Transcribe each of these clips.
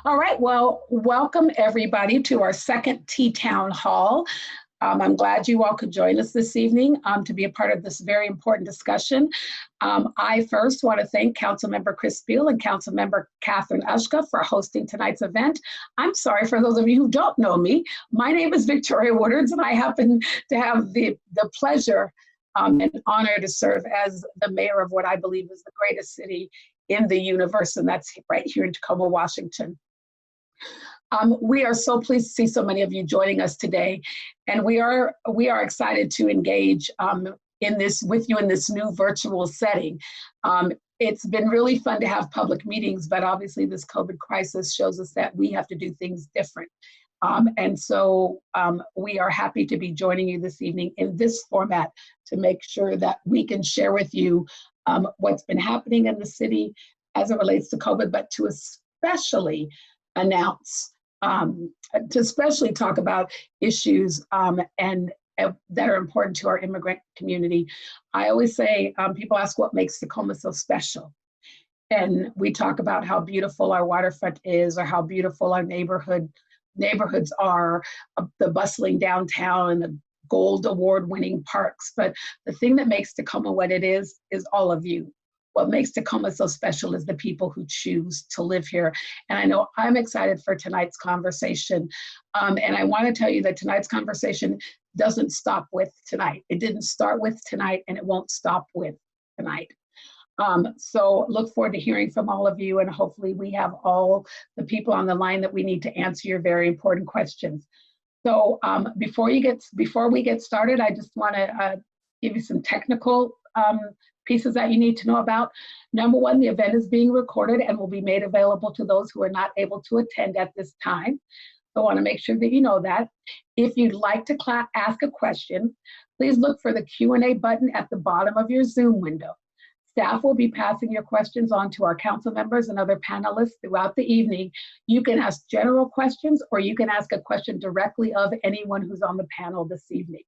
All right, well, welcome everybody to our second T-Town Hall. I'm glad you all could join us this evening to be a part of this very important discussion. I first want to thank Councilmember Chris Beale and Councilmember Catherine Ushka for hosting tonight's event. I'm sorry for those of you who don't know me. My name is Victoria Woodards, and I happen to have the pleasure and honor to serve as the mayor of what I believe is the greatest city in the universe, and that's right here in Tacoma, Washington. We are so pleased to see so many of you joining us today, and we are excited to engage in this with you in this new virtual setting. It's been really fun to have public meetings, but obviously this COVID crisis shows us that we have to do things different. And so we are happy to be joining you this evening in this format to make sure that we can share with you what's been happening in the city as it relates to COVID, but to especially announce, to especially talk about issues and that are important to our immigrant community. I always say, people ask what makes Tacoma so special. And we talk about how beautiful our waterfront is, or how beautiful our neighborhoods are, the bustling downtown and the gold award-winning parks. But the thing that makes Tacoma what it is all of you. What makes Tacoma so special is the people who choose to live here. And I know I'm excited for tonight's conversation. And I want to tell you that tonight's conversation doesn't stop with tonight. It didn't start with tonight, and it won't stop with tonight. So look forward to hearing from all of you, and hopefully we have all the people on the line that we need to answer your very important questions. So before we get started, I just want to give you some technical pieces that you need to know about. Number one, the event is being recorded and will be made available to those who are not able to attend at this time. So I want to make sure that you know that. If you'd like to ask a question, please look for the Q&A button at the bottom of your Zoom window. Staff will be passing your questions on to our council members and other panelists throughout the evening. You can ask general questions, or you can ask a question directly of anyone who's on the panel this evening.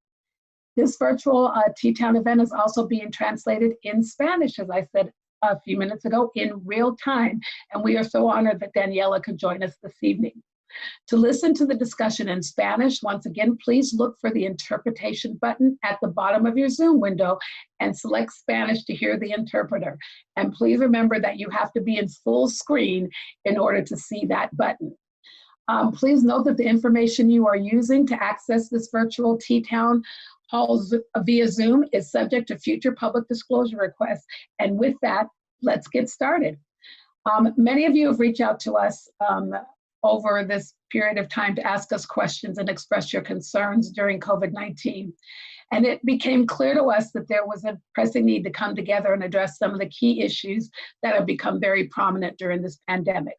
This virtual T-Town event is also being translated in Spanish, as I said a few minutes ago, in real time. And we are so honored that Daniela could join us this evening. To listen to the discussion in Spanish, once again, please look for the interpretation button at the bottom of your Zoom window and select Spanish to hear the interpreter. And please remember that you have to be in full screen in order to see that button. Please note that the information you are using to access this virtual T-Town Halls via Zoom is subject to future public disclosure requests. And with that, let's get started. Many of you have reached out to us over this period of time to ask us questions and express your concerns during COVID-19. And it became clear to us that there was a pressing need to come together and address some of the key issues that have become very prominent during this pandemic.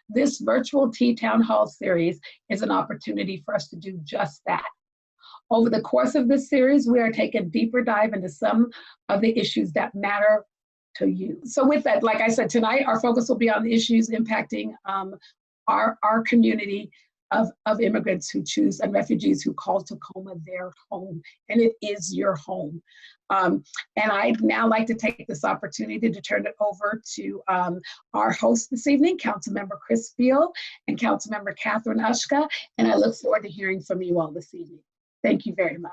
This virtual T-Town Hall series is an opportunity for us to do just that. Over the course of this series, we are taking a deeper dive into some of the issues that matter to you. So with that, like I said, tonight, our focus will be on the issues impacting our community of immigrants who choose, and refugees who call Tacoma their home, and it is your home. And I'd now like to take this opportunity to turn it over to our host this evening, Councilmember Chris Beale and Councilmember Catherine Ushka, and I look forward to hearing from you all this evening. Thank you very much.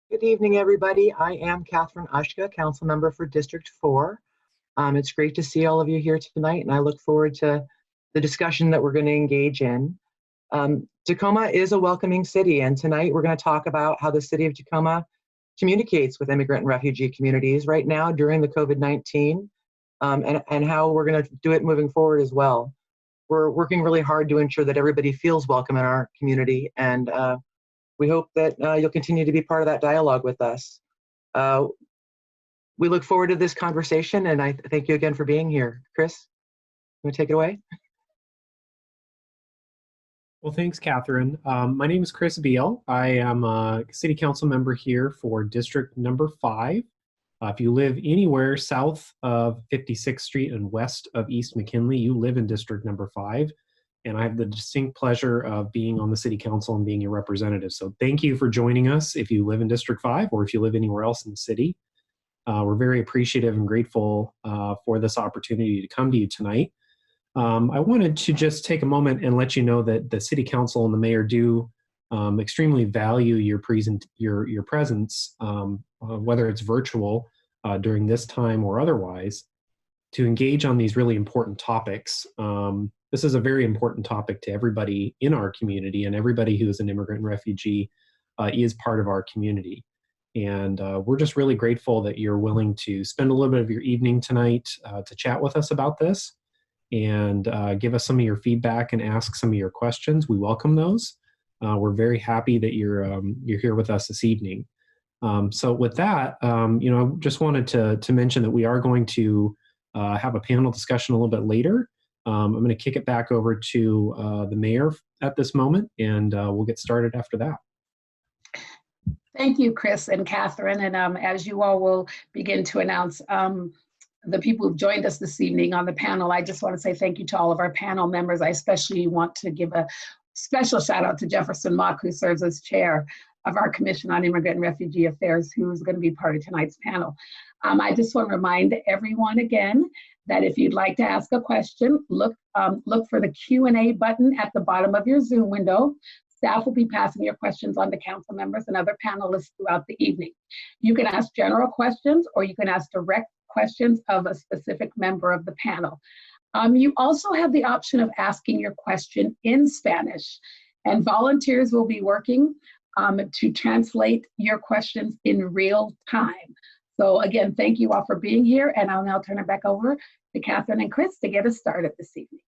Good evening, everybody. I am Catherine Ushka, Council Member for District 4. It's great to see all of you here tonight, and I look forward to the discussion that we're going to engage in. Tacoma is a welcoming city, and tonight we're going to talk about how the city of Tacoma communicates with immigrant and refugee communities right now during the COVID-19, and how we're going to do it moving forward as well. We're working really hard to ensure that everybody feels welcome in our community, and we hope that you'll continue to be part of that dialogue with us. We look forward to this conversation, and I thank you again for being here. Chris, you want to take it away? Well, thanks, Catherine. My name is Chris Beale. I am a city council member here for District number 5. If you live anywhere south of 56th Street and west of East McKinley, you live in District number 5. And I have the distinct pleasure of being on the city council and being your representative. So thank you for joining us if you live in District 5 or if you live anywhere else in the city. We're very appreciative and grateful for this opportunity to come to you tonight. I wanted to just take a moment and let you know that the City Council and the Mayor do extremely value your presence, whether it's virtual during this time or otherwise, to engage on these really important topics. This is a very important topic to everybody in our community, and everybody who is an immigrant and refugee is part of our community. And we're just really grateful that you're willing to spend a little bit of your evening tonight to chat with us about this and give us some of your feedback and ask some of your questions. We welcome those. We're very happy that you're here with us this evening. So with that, I just wanted to mention that we are going to have a panel discussion a little bit later. I'm going to kick it back over to the mayor at this moment, and we'll get started after that. Thank you, Chris and Catherine. And as you all will begin to announce the people who've joined us this evening on the panel, I just want to say thank you to all of our panel members. I especially want to give a special shout out to Jefferson Mock, who serves as chair of our Commission on Immigrant and Refugee Affairs, who's going to be part of tonight's panel. I just want to remind everyone again that if you'd like to ask a question, look for the Q&A button at the bottom of your Zoom window. Staff will be passing your questions on to council members and other panelists throughout the evening. You can ask general questions, or you can ask direct questions of a specific member of the panel. You also have the option of asking your question in Spanish, and volunteers will be working to translate your questions in real time. So again, thank you all for being here, and I'll now turn it back over to Catherine and Chris to get us started this evening.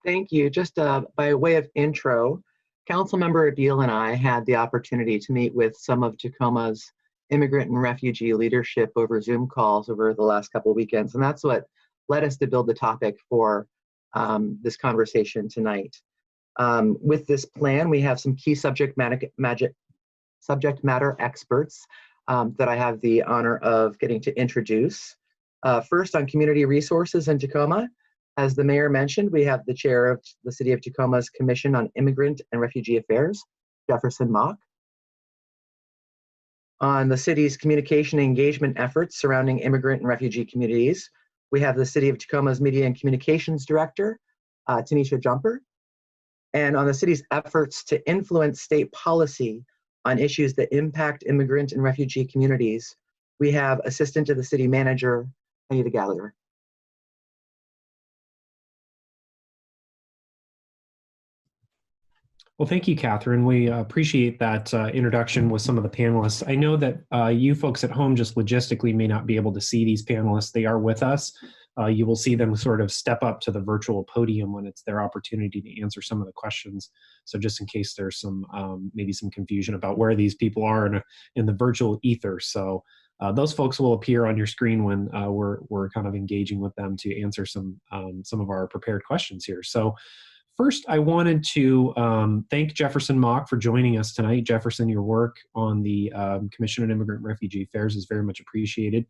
Thank you. Just by way of intro, Councilmember Beale and I had the opportunity to meet with some of Tacoma's immigrant and refugee leadership over Zoom calls over the last couple of weekends, and that's what led us to build the topic for this conversation tonight. With this plan, we have some key subject matter experts that I have the honor of getting to introduce. First, on community resources in Tacoma, as the mayor mentioned, we have the chair of the City of Tacoma's Commission on Immigrant and Refugee Affairs, Jefferson Mock. On the city's communication and engagement efforts surrounding immigrant and refugee communities, we have the City of Tacoma's Media and Communications Director, Tanisha Jumper. And on the city's efforts to influence state policy on issues that impact immigrant and refugee communities, we have Assistant to the City Manager, Anita Gallagher. Well, thank you, Catherine. We appreciate that introduction with some of the panelists. I know that you folks at home just logistically may not be able to see these panelists. They are with us. You will see them sort of step up to the virtual podium when it's their opportunity to answer some of the questions. So just in case there's some maybe some confusion about where these people are in the virtual ether. So those folks will appear on your screen when we're kind of engaging with them to answer some of our prepared questions here. So first, I wanted to thank Jefferson Mock for joining us tonight. Jefferson, your work on the Commission on Immigrant and Refugee Affairs is very much appreciated.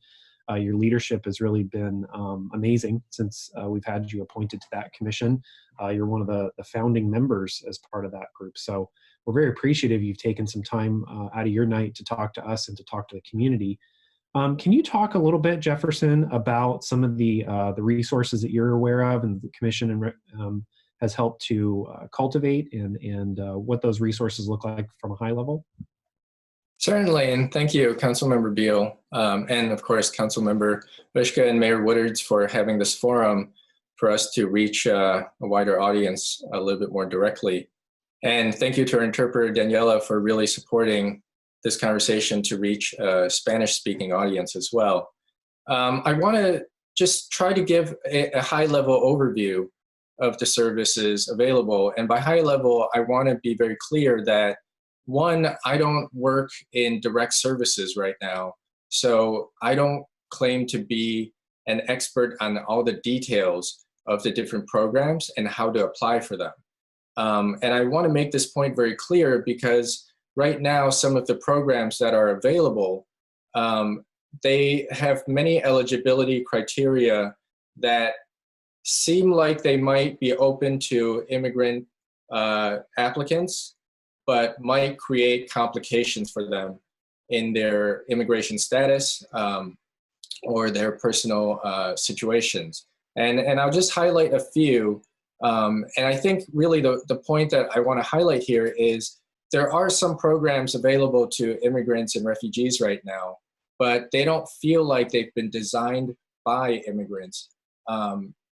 Your leadership has really been amazing since we've had you appointed to that commission. You're one of the founding members as part of that group. So we're very appreciative you've taken some time out of your night to talk to us and to talk to the community. Can you talk a little bit, Jefferson, about some of the resources that you're aware of and the commission has helped to cultivate and what those resources look like from a high level? Certainly, and thank you, Councilmember Beale, and of course, Councilmember Ushka and Mayor Woodards for having this forum for us to reach a wider audience a little bit more directly. And thank you to our interpreter, Daniela, for really supporting this conversation to reach a Spanish-speaking audience as well. I want to just try to give a high-level overview of the services available. And by high level, I want to be very clear that, one, I don't work in direct services right now. So I don't claim to be an expert on all the details of the different programs and how to apply for them. And I want to make this point very clear because right now, some of the programs that are available, they have many eligibility criteria that seem like they might be open to immigrant applicants, but might create complications for them in their immigration status or their personal situations. And I'll just highlight a few. And I think really the point that I want to highlight here is there are some programs available to immigrants and refugees right now, but they don't feel like they've been designed by immigrants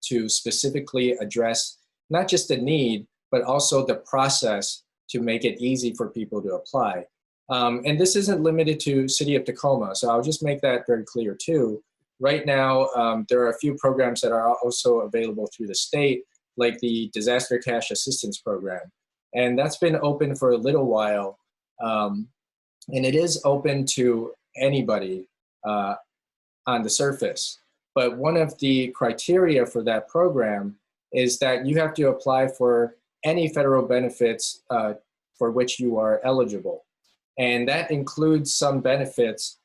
to specifically address not just the need, but also the process to make it easy for people to apply. And this isn't limited to City of Tacoma, so I'll just make that very clear too. Right now, there are a few programs that are also available through the state, like the Disaster Cash Assistance Program. And that's been open for a little while. And it is open to anybody on the surface. But one of the criteria for that program is that you have to apply for any federal benefits for which you are eligible. And that includes some benefits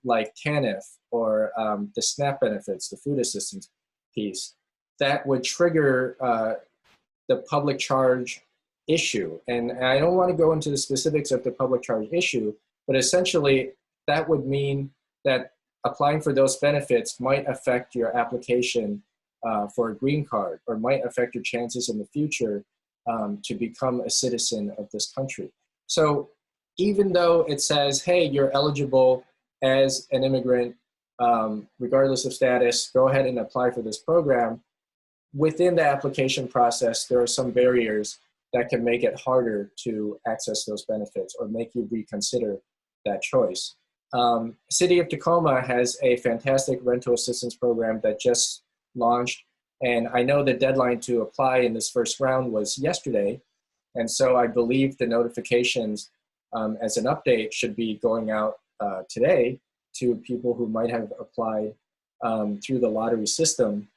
like TANF or the SNAP benefits, the food assistance piece, that would trigger the public charge issue. And I don't want to go into the specifics of the public charge issue, but essentially that would mean that applying for those benefits might affect your application for a green card, or might affect your chances in the future to become a citizen of this country. So even though it says, hey, you're eligible as an immigrant, regardless of status, go ahead and apply for this program, within the application process, there are some barriers that can make it harder to access those benefits or make you reconsider that choice. City of Tacoma has a fantastic rental assistance program that just launched, and I know the deadline to apply in this first round was yesterday, and so I believe the notifications as an update should be going out today to people who might have applied through the lottery system.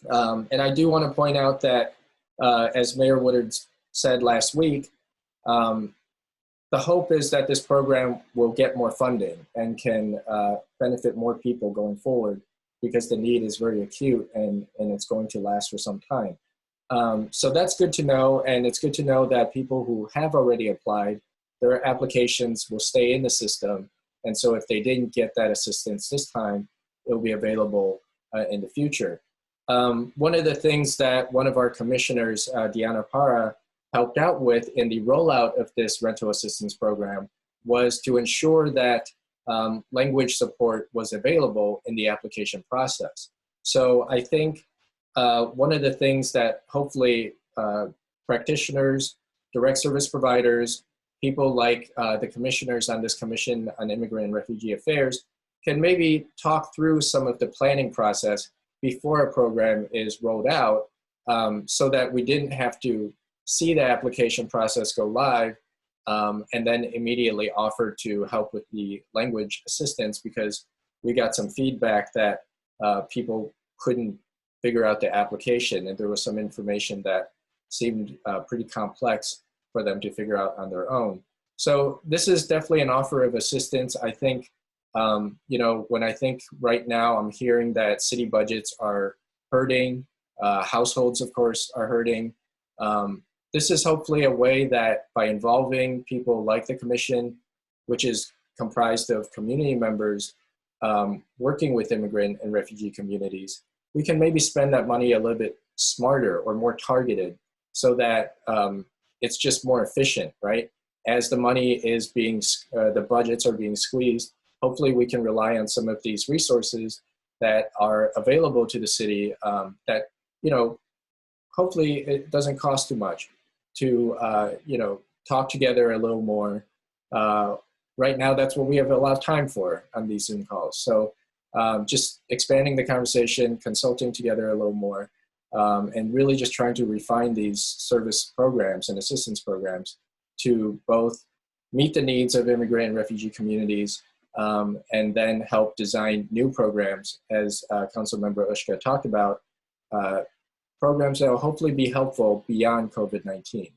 And I do want to point out that, as Mayor Woodards said last week, the hope is that this program will get more funding and can benefit more people going forward, because the need is very acute and it's going to last for some time. So that's good to know, and it's good to know that people who have already applied, their applications will stay in the system, and so if they didn't get that assistance this time, it will be available in the future. One of the things that one of our commissioners, Diana Parra, helped out with in the rollout of this rental assistance program was to ensure that language support was available in the application process. So I think one of the things that hopefully practitioners, direct service providers, people like the commissioners on this Commission on Immigrant and Refugee Affairs can maybe talk through some of the planning process before a program is rolled out, so that we didn't have to see the application process go live and then immediately offer to help with the language assistance, because we got some feedback that people couldn't figure out the application, and there was some information that seemed pretty complex for them to figure out on their own. So this is definitely an offer of assistance. I think, you know, when I think right now, I'm hearing that city budgets are hurting, households, of course, are hurting. This is hopefully a way that by involving people like the Commission, which is comprised of community members working with immigrant and refugee communities, we can maybe spend that money a little bit smarter or more targeted, so that it's just more efficient, right? As the money is being, the budgets are being squeezed, hopefully we can rely on some of these resources that are available to the city that, you know, hopefully it doesn't cost too much to, you know, talk together a little more. Right now, that's what we have a lot of time for on these Zoom calls. So just expanding the conversation, consulting together a little more, and really just trying to refine these service programs and assistance programs to both meet the needs of immigrant and refugee communities, and then help design new programs, as Councilmember Ushka talked about, programs that will hopefully be helpful beyond COVID-19.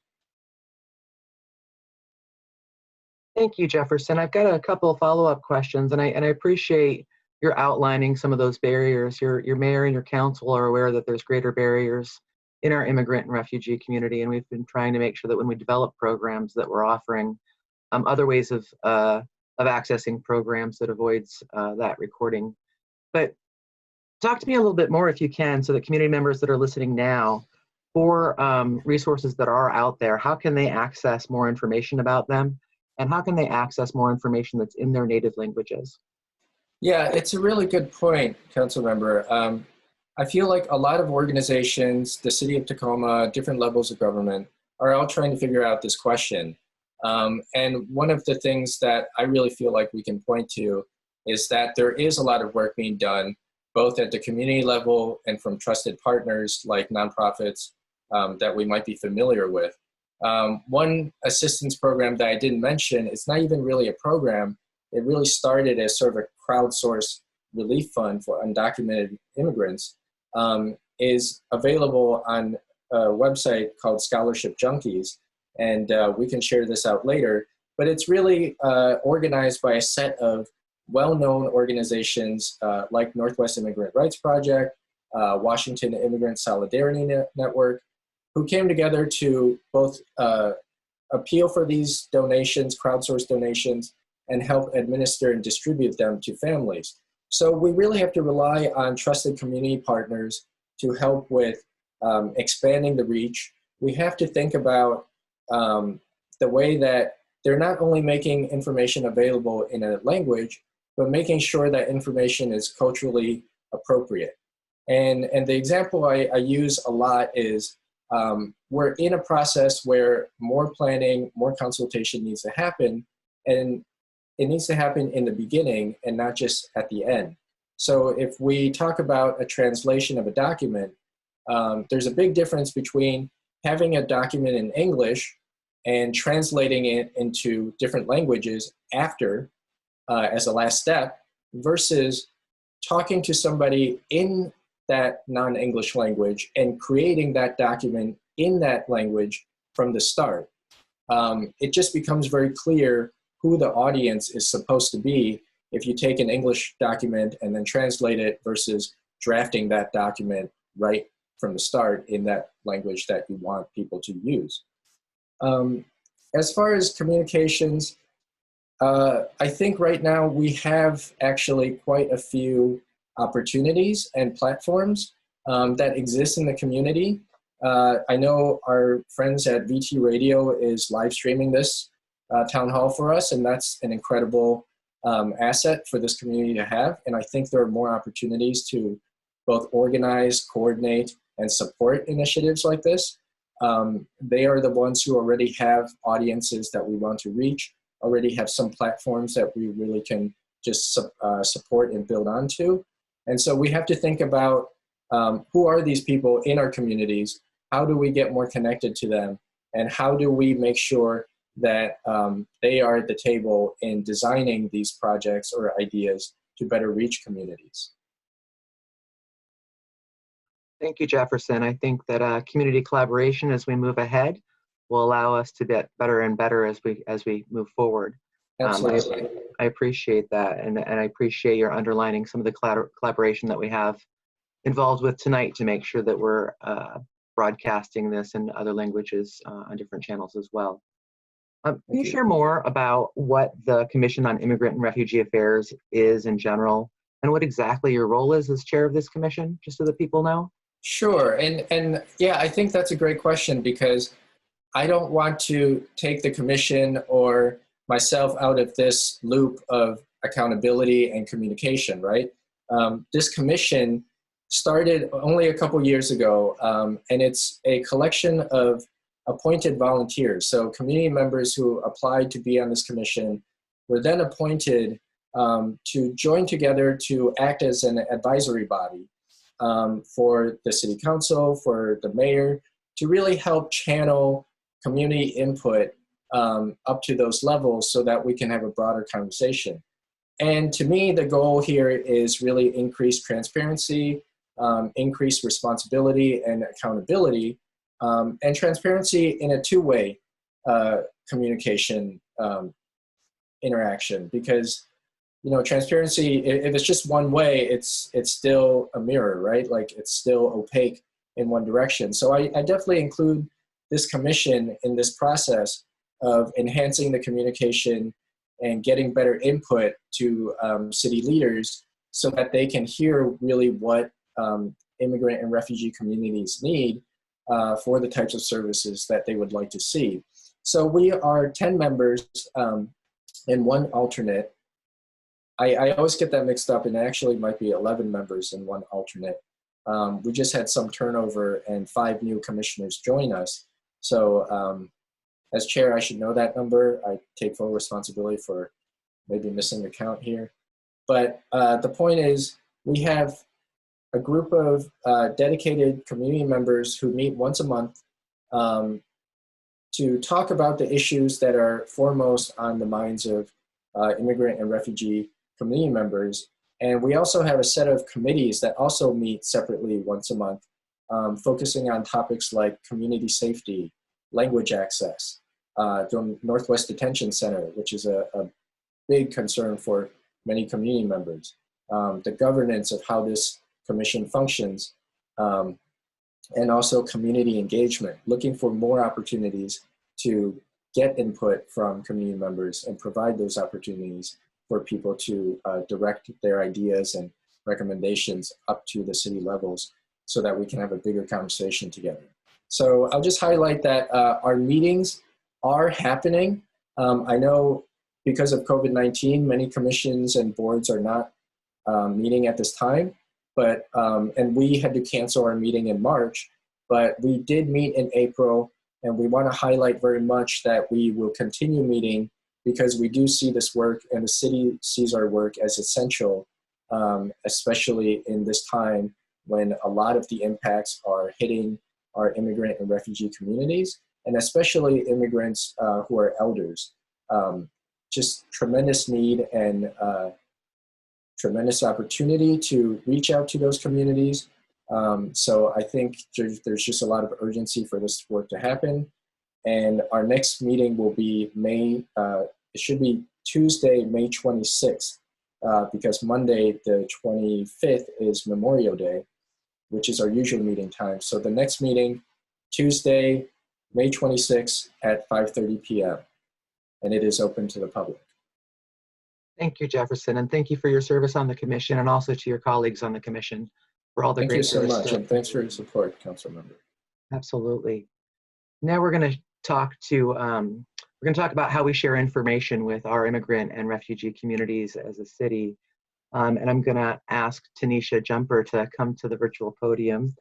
Thank you, Jefferson. I've got a couple of follow-up questions, and I appreciate your outlining some of those barriers. Your mayor and your council are aware that there's greater barriers in our immigrant and refugee community, and we've been trying to make sure that when we develop programs that we're offering other ways of accessing programs that avoids that recording. But Talk to me a little bit more if you can, so that community members that are listening now, for resources that are out there, how can they access more information about them? And how can they access more information that's in their native languages? Yeah, it's a really good point, Council Member. I feel like a lot of organizations, the city of Tacoma, different levels of government, are all trying to figure out this question. And one of the things that I really feel like we can point to is that there is a lot of work being done, both at the community level and from trusted partners like nonprofits that we might be familiar with. One assistance program that I didn't mention, it's not even really a program. It really started as sort of a crowdsourced relief fund for undocumented immigrants, is available on a website called Scholarship Junkies. And we can share this out later. But it's really organized by a set of well-known organizations like Northwest Immigrant Rights Project, Washington Immigrant Solidarity Network, who came together to both appeal for these donations, crowdsourced donations, and help administer and distribute them to families. So we really have to rely on trusted community partners to help with expanding the reach. We have to think about the way that they're not only making information available in a language, but making sure that information is culturally appropriate. And the example I use a lot is we're in a process where more planning, more consultation needs to happen, and it needs to happen in the beginning and not just at the end. So if we talk about a translation of a document, there's a big difference between having a document in English and translating it into different languages after, as a last step, versus talking to somebody in that non-English language and creating that document in that language from the start. It just becomes very clear who the audience is supposed to be if you take an English document and then translate it versus drafting that document right from the start in that language that you want people to use. As far as communications, I think right now we have actually quite a few opportunities and platforms that exist in the community. I know our friends at VT Radio is live streaming this town hall for us, and that's an incredible asset for this community to have. And I think there are more opportunities to both organize, coordinate, and support initiatives like this. They are the ones who already have audiences that we want to reach, already have some platforms that we really can just support and build onto. And so we have to think about who are these people in our communities, how do we get more connected to them, and how do we make sure that they are at the table in designing these projects or ideas to better reach communities. Thank you, Jefferson. I think that community collaboration as we move ahead will allow us to get better and better as we move forward. Absolutely. I appreciate that, and I appreciate your underlining some of the collaboration that we have involved with tonight to make sure that we're broadcasting this in other languages on different channels as well. Can you share more about what the Commission on Immigrant and Refugee Affairs is in general, and what exactly your role is as chair of this commission, just so that people know? Sure, and yeah, I think that's a great question, because I don't want to take the commission or myself out of this loop of accountability and communication, right? This commission started only a couple years ago, and it's a collection of appointed volunteers. So community members who applied to be on this commission were then appointed to join together to act as an advisory body for the city council, for the mayor, to really help channel community input up to those levels so that we can have a broader conversation. And to me, the goal here is really increased transparency, increased responsibility and accountability, and transparency in a two-way communication interaction. Because, you know, transparency, if it's just one way, it's still a mirror, right? Like, it's still opaque in one direction. So I definitely include this commission in this process of enhancing the communication and getting better input to city leaders so that they can hear really what immigrant and refugee communities need for the types of services that they would like to see. So we are 10 members and 1 alternate. I always get that mixed up, and actually might be 11 members and 1 alternate. We just had some turnover and 5 new commissioners join us. So as chair, I should know that number. I take full responsibility for maybe missing the count here. But the point is, we have a group of dedicated community members who meet once a month to talk about the issues that are foremost on the minds of immigrant and refugee community members. And we also have a set of committees that also meet separately once a month, focusing on topics like community safety, language access, the Northwest Detention Center, which is a big concern for many community members, the governance of how this commission functions, and also community engagement, looking for more opportunities to get input from community members and provide those opportunities for people to direct their ideas and recommendations up to the city levels so that we can have a bigger conversation together. So I'll just highlight that our meetings are happening. I know because of COVID-19, many commissions and boards are not meeting at this time, but and we had to cancel our meeting in March, but we did meet in April, and we want to highlight very much that we will continue meeting because we do see this work, and the city sees our work as essential, especially in this time when a lot of the impacts are hitting our immigrant and refugee communities, and especially immigrants who are elders. Just tremendous need and tremendous opportunity to reach out to those communities. So I think there's just a lot of urgency for this work to happen. And our next meeting will be it should be Tuesday, May 26th, because Monday, the 25th is Memorial Day, which is our usual meeting time. So the next meeting, Tuesday, May 26th at 5:30 p.m. and it is open to the public. Thank you, Jefferson, and thank you for your service on the commission, and also to your colleagues on the commission for all the great service. Thank you so much, and thanks for your support, Council Member. Absolutely. Now we're going to talk about how we share information with our immigrant and refugee communities as a city. And I'm going to ask Tanisha Jumper to come to the virtual podium.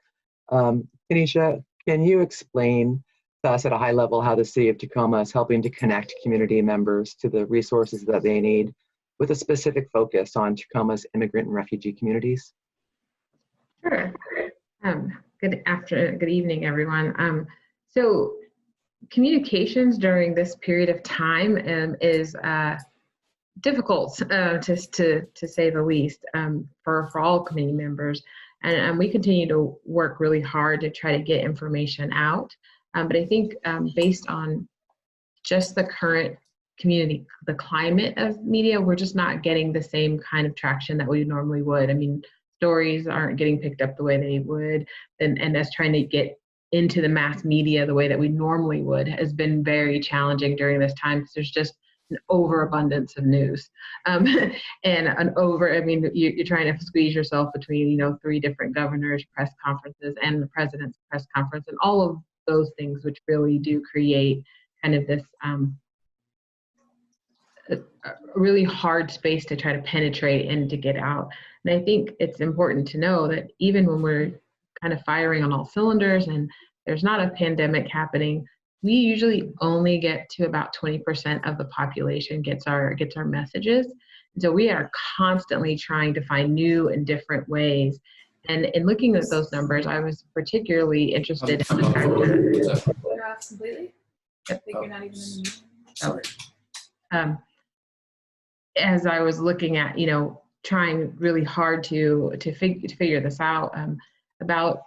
Tanisha, can you explain to us at a high level how the city of Tacoma is helping to connect community members to the resources that they need, with a specific focus on Tacoma's immigrant and refugee communities? Sure. Good evening, everyone. So communications during this period of time is difficult, to say the least, for all community members. And we continue to work really hard to try to get information out. But I think based on just the current community, the climate of media, we're just not getting the same kind of traction that we normally would. I mean, stories aren't getting picked up the way they would, and us trying to get into the mass media the way that we normally would has been very challenging during this time, because there's just an overabundance of news. And you're trying to squeeze yourself between, 3 different governors' press conferences and the president's press conference, and all of those things, which really do create kind of this a really hard space to try to penetrate and to get out. And I think it's important to know that even when we're kind of firing on all cylinders and there's not a pandemic happening, we usually only get to about 20% of the population gets our messages. And so we are constantly trying to find new and different ways. And in looking at those numbers, I was particularly interested in the fact that You're off completely? I think you're not even in the meeting. Sorry. As I was looking at, trying really hard to figure this out, about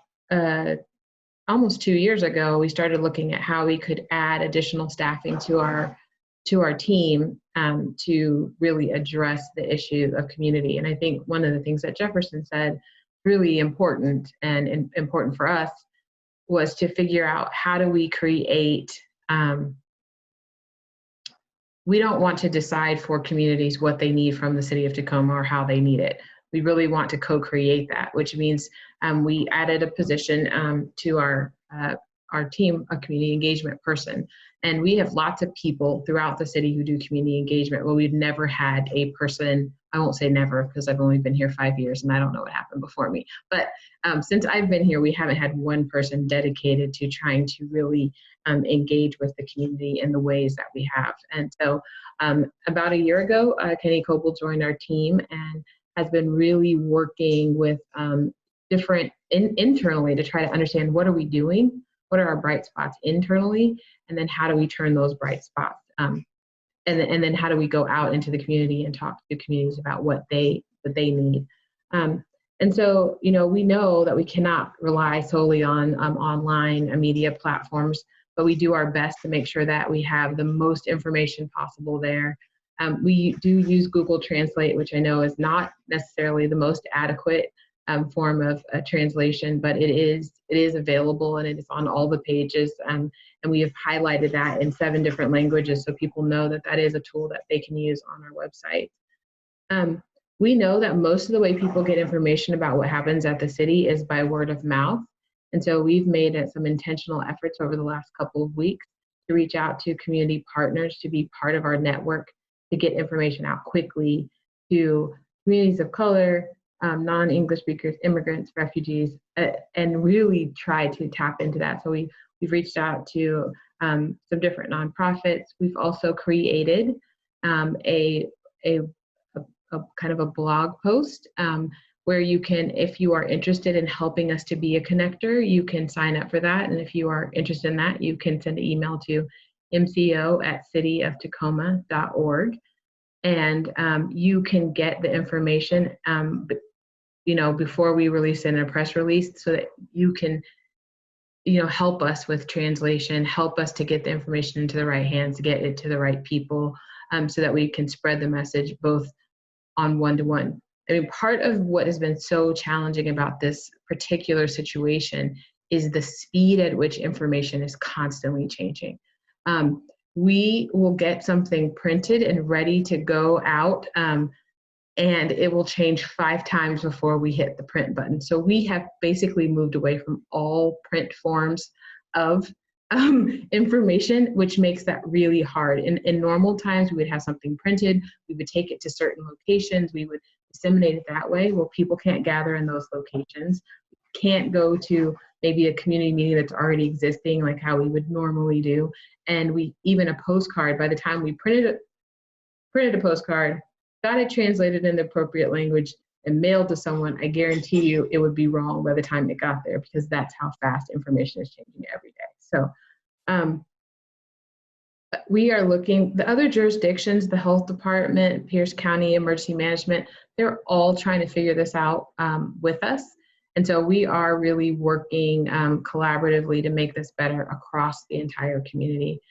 almost 2 years ago, we started looking at how we could add additional staffing to our team to really address the issue of community. And I think one of the things that Jefferson said, really important and important for us, was to figure out how do we create. We don't want to decide for communities what they need from the city of Tacoma or how they need it. we really want to co-create that, which means we added a position to our team, a community engagement person. And we have lots of people throughout the city who do community engagement. Well, we've never had a person, I won't say never because I've only been here 5 years and I don't know what happened before me. But since I've been here, we haven't had one person dedicated to trying to really engage with the community in the ways that we have. And so about a year ago, Kenny Coble joined our team and has been really working with different internally to try to understand what are we doing, what are our bright spots internally, and then how do we turn those bright spots, and then how do we go out into the community and talk to communities about what they need. And so, we know that we cannot rely solely on online media platforms, but we do our best to make sure that we have the most information possible there. We do use Google Translate, which I know is not necessarily the most adequate form of translation, but it is available and it is on all the pages. And we have highlighted that in 7 different languages so people know that that is a tool that they can use on our website. We know that most of the way people get information about what happens at the city is by word of mouth. And so we've made some intentional efforts over the last couple of weeks to reach out to community partners to be part of our network, to get information out quickly to communities of color, non-English speakers, immigrants, refugees, and really try to tap into that. So we've reached out to some different nonprofits. We've also created a kind of a blog post where you can, if you are interested in helping us to be a connector, you can sign up for that. And if you are interested in that, you can send an email to mco@cityoftacoma.org. And you can get the information, before we release it in a press release, so that you can, help us with translation, help us to get the information into the right hands, to get it to the right people, so that we can spread the message both on one-to-one. I mean, part of what has been so challenging about this particular situation is the speed at which information is constantly changing. We will get something printed and ready to go out, and it will change 5 times before we hit the print button. So we have basically moved away from all print forms of information, which makes that really hard. In normal times, we would have something printed, we would take it to certain locations, we would disseminate it that way. Well, people can't gather in those locations, can't go to maybe a community meeting that's already existing, like how we would normally do. And even a postcard, by the time we printed a postcard, got it translated in the appropriate language and mailed to someone, I guarantee you it would be wrong by the time it got there, because that's how fast information is changing every day. So we are looking, the other jurisdictions, the health department, Pierce County Emergency Management, they're all trying to figure this out with us. And so we are really working collaboratively to make this better across the entire community.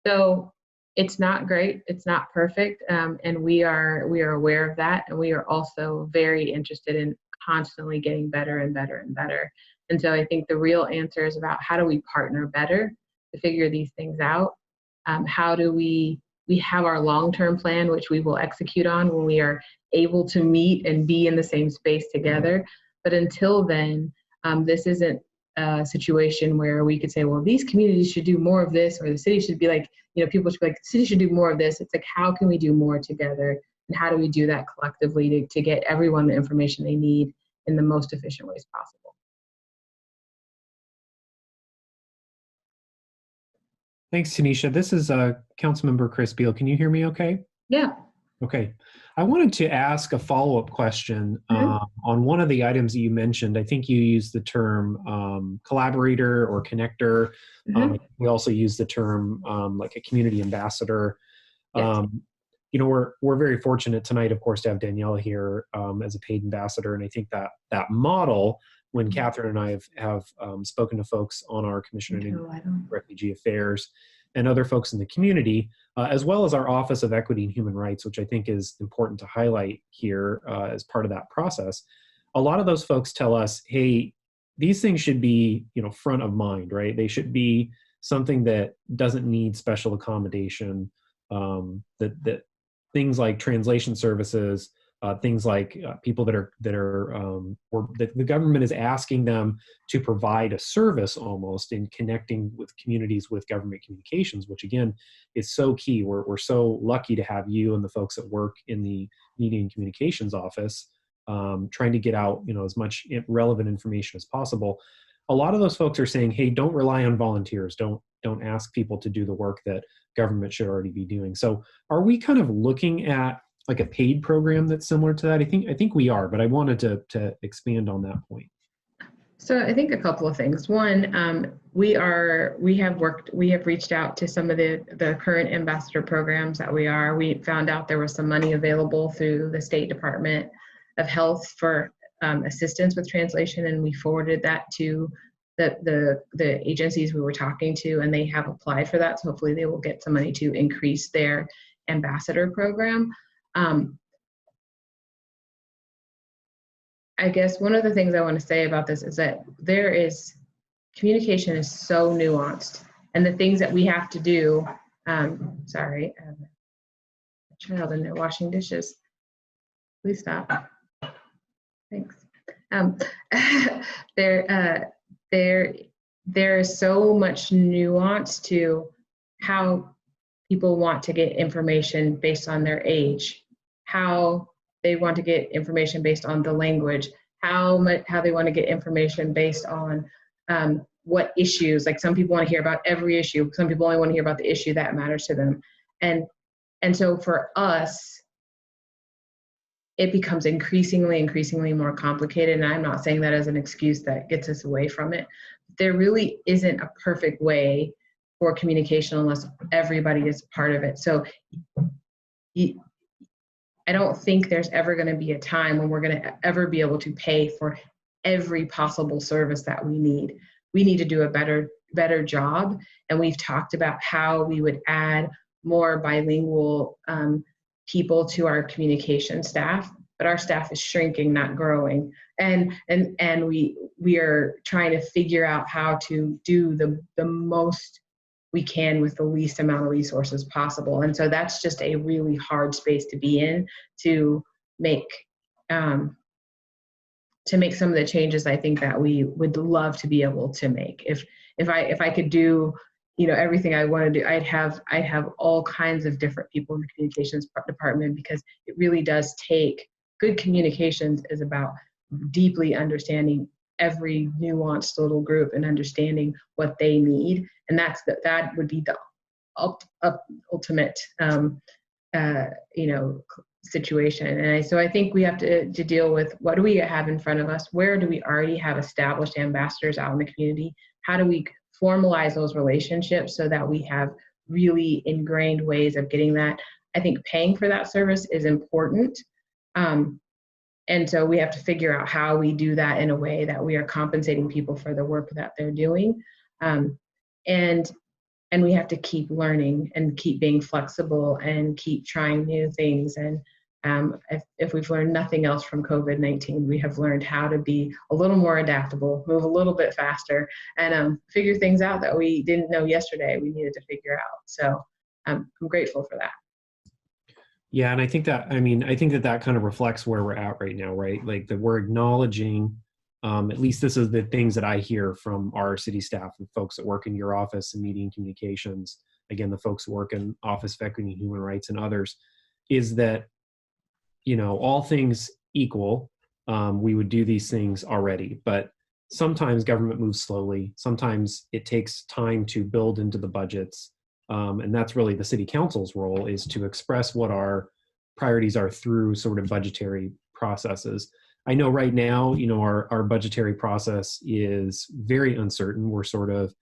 So it's not great, it's not perfect, and we are aware of that, and we are also very interested in constantly getting better and better and better. And so I think the real answer is about how do we partner better to figure these things out? How do we have our long-term plan, which we will execute on when we are able to meet and be in the same space together. But until then, this isn't a situation where we could say, well, these communities should do more of this, or the city should be like, people should be like, the city should do more of this. It's like, how can we do more together? And how do we do that collectively to get everyone the information they need in the most efficient ways possible? Thanks, Tanisha. This is Councilmember Chris Beale. Can you hear me okay? Yeah. Okay. I wanted to ask a follow-up question on one of the items that you mentioned. I think you used the term collaborator or connector. We also use the term like a community ambassador. Yes. We're very fortunate tonight, of course, to have Daniela here as a paid ambassador. And I think that model, when Catherine and I have spoken to folks on our Commission on Refugee Affairs and other folks in the community, as well as our Office of Equity and Human Rights, which I think is important to highlight here as part of that process. A lot of those folks tell us, hey, these things should be, front of mind, right? They should be something that doesn't need special accommodation, that things like translation services things like people or the government is asking them to provide a service almost in connecting with communities with government communications, which again is so key. We're so lucky to have you and the folks that work in the Media and Communications office trying to get out, as much relevant information as possible. A lot of those folks are saying, hey, don't rely on volunteers. Don't ask people to do the work that government should already be doing. So are we kind of looking at like a paid program that's similar to that? I think we are, but I wanted to expand on that point. So I think a couple of things. One, we have reached out to some of the current ambassador programs that we found out there was some money available through the State Department of Health for assistance with translation, and we forwarded that to the agencies we were talking to, and they have applied for that. So hopefully they will get some money to increase their ambassador program. I guess one of the things I want to say about this is that communication is so nuanced, and the things that we have to do, sorry, I have a child in there washing dishes. Please stop. Thanks. There is so much nuance to how people want to get information based on their age, how they want to get information based on the language, how they want to get information based on what issues. Like some people want to hear about every issue, some people only want to hear about the issue that matters to them. And so for us, it becomes increasingly more complicated. And I'm not saying that as an excuse that gets us away from it. There really isn't a perfect way for communication unless everybody is part of it. So I don't think there's ever going to be a time when we're going to ever be able to pay for every possible service that we need. We need to do a better job. And we've talked about how we would add more bilingual people to our communication staff, but our staff is shrinking, not growing. And we are trying to figure out how to do the most we can with the least amount of resources possible. And so that's just a really hard space to be in to make some of the changes I think that we would love to be able to make. If I could do everything I want to do, I'd have all kinds of different people in the communications department, because it really does take good communications is about deeply understanding every nuanced little group and understanding what they need. And that would be the ultimate, situation. And so I think we have to deal with what do we have in front of us? Where do we already have established ambassadors out in the community? How do we formalize those relationships so that we have really ingrained ways of getting that? I think paying for that service is important. And so we have to figure out how we do that in a way that we are compensating people for the work that they're doing. And we have to keep learning and keep being flexible and keep trying new things. And if we've learned nothing else from COVID-19, we have learned how to be a little more adaptable, move a little bit faster, and figure things out that we didn't know yesterday we needed to figure out. So I'm grateful for that. Yeah, and I think that kind of reflects where we're at right now, right? Like that we're acknowledging, at least this is the things that I hear from our city staff and folks that work in your office and media and communications, again, the folks who work in Office of Equity and Human Rights and others, is that, all things equal, we would do these things already, but sometimes government moves slowly. Sometimes it takes time to build into the budgets. And that's really the city council's role, is to express what our priorities are through sort of budgetary processes. I know right now, our budgetary process is very uncertain. We're sort of,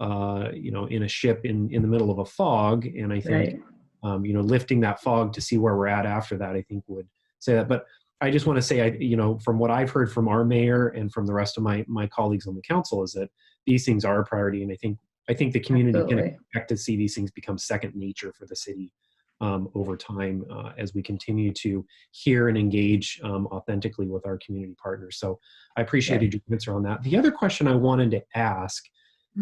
in a ship in the middle of a fog. And I think, right. Lifting that fog to see where we're at after that, I think would say that. But I just want to say, from what I've heard from our mayor and from the rest of my colleagues on the council, is that these things are a priority. And I think the community Absolutely. Can expect to see these things become second nature for the city over time as we continue to hear and engage authentically with our community partners. So I appreciated your answer on that. The other question I wanted to ask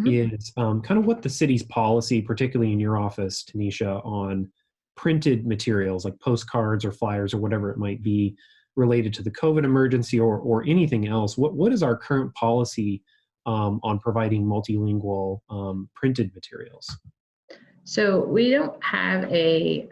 is kind of what the city's policy, particularly in your office, Tanisha, on printed materials like postcards or flyers or whatever it might be related to the COVID emergency or anything else, what is our current policy on providing multilingual printed materials? So we don't have a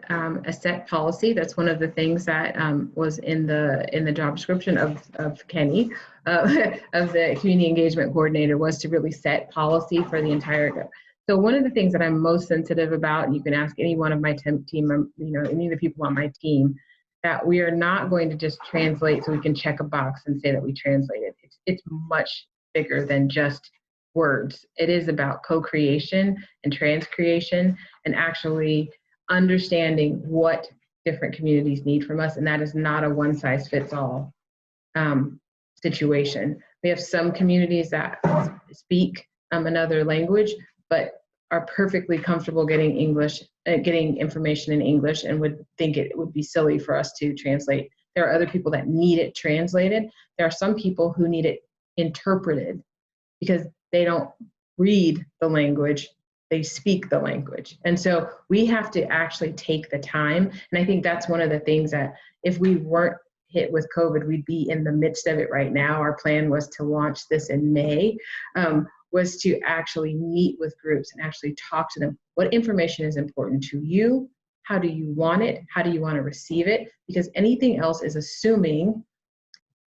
set policy. That's one of the things that was in the job description of Kenny, of the community engagement coordinator, was to really set policy for the entire. So one of the things that I'm most sensitive about, and you can ask any one of my team, any of the people on my team, that we are not going to just translate so we can check a box and say that we translated. It's much bigger than just words. It is about co-creation and transcreation and actually understanding what different communities need from us. And that is not a one-size-fits-all situation. We have some communities that speak another language, but are perfectly comfortable getting information in English and would think it would be silly for us to translate. There are other people that need it translated. There are some people who need it interpreted because they don't read the language, they speak the language. And so we have to actually take the time. And I think that's one of the things that if we weren't hit with COVID, we'd be in the midst of it right now. Our plan was to launch this in May, was to actually meet with groups and actually talk to them. What information is important to you? How do you want it? How do you want to receive it? Because anything else is assuming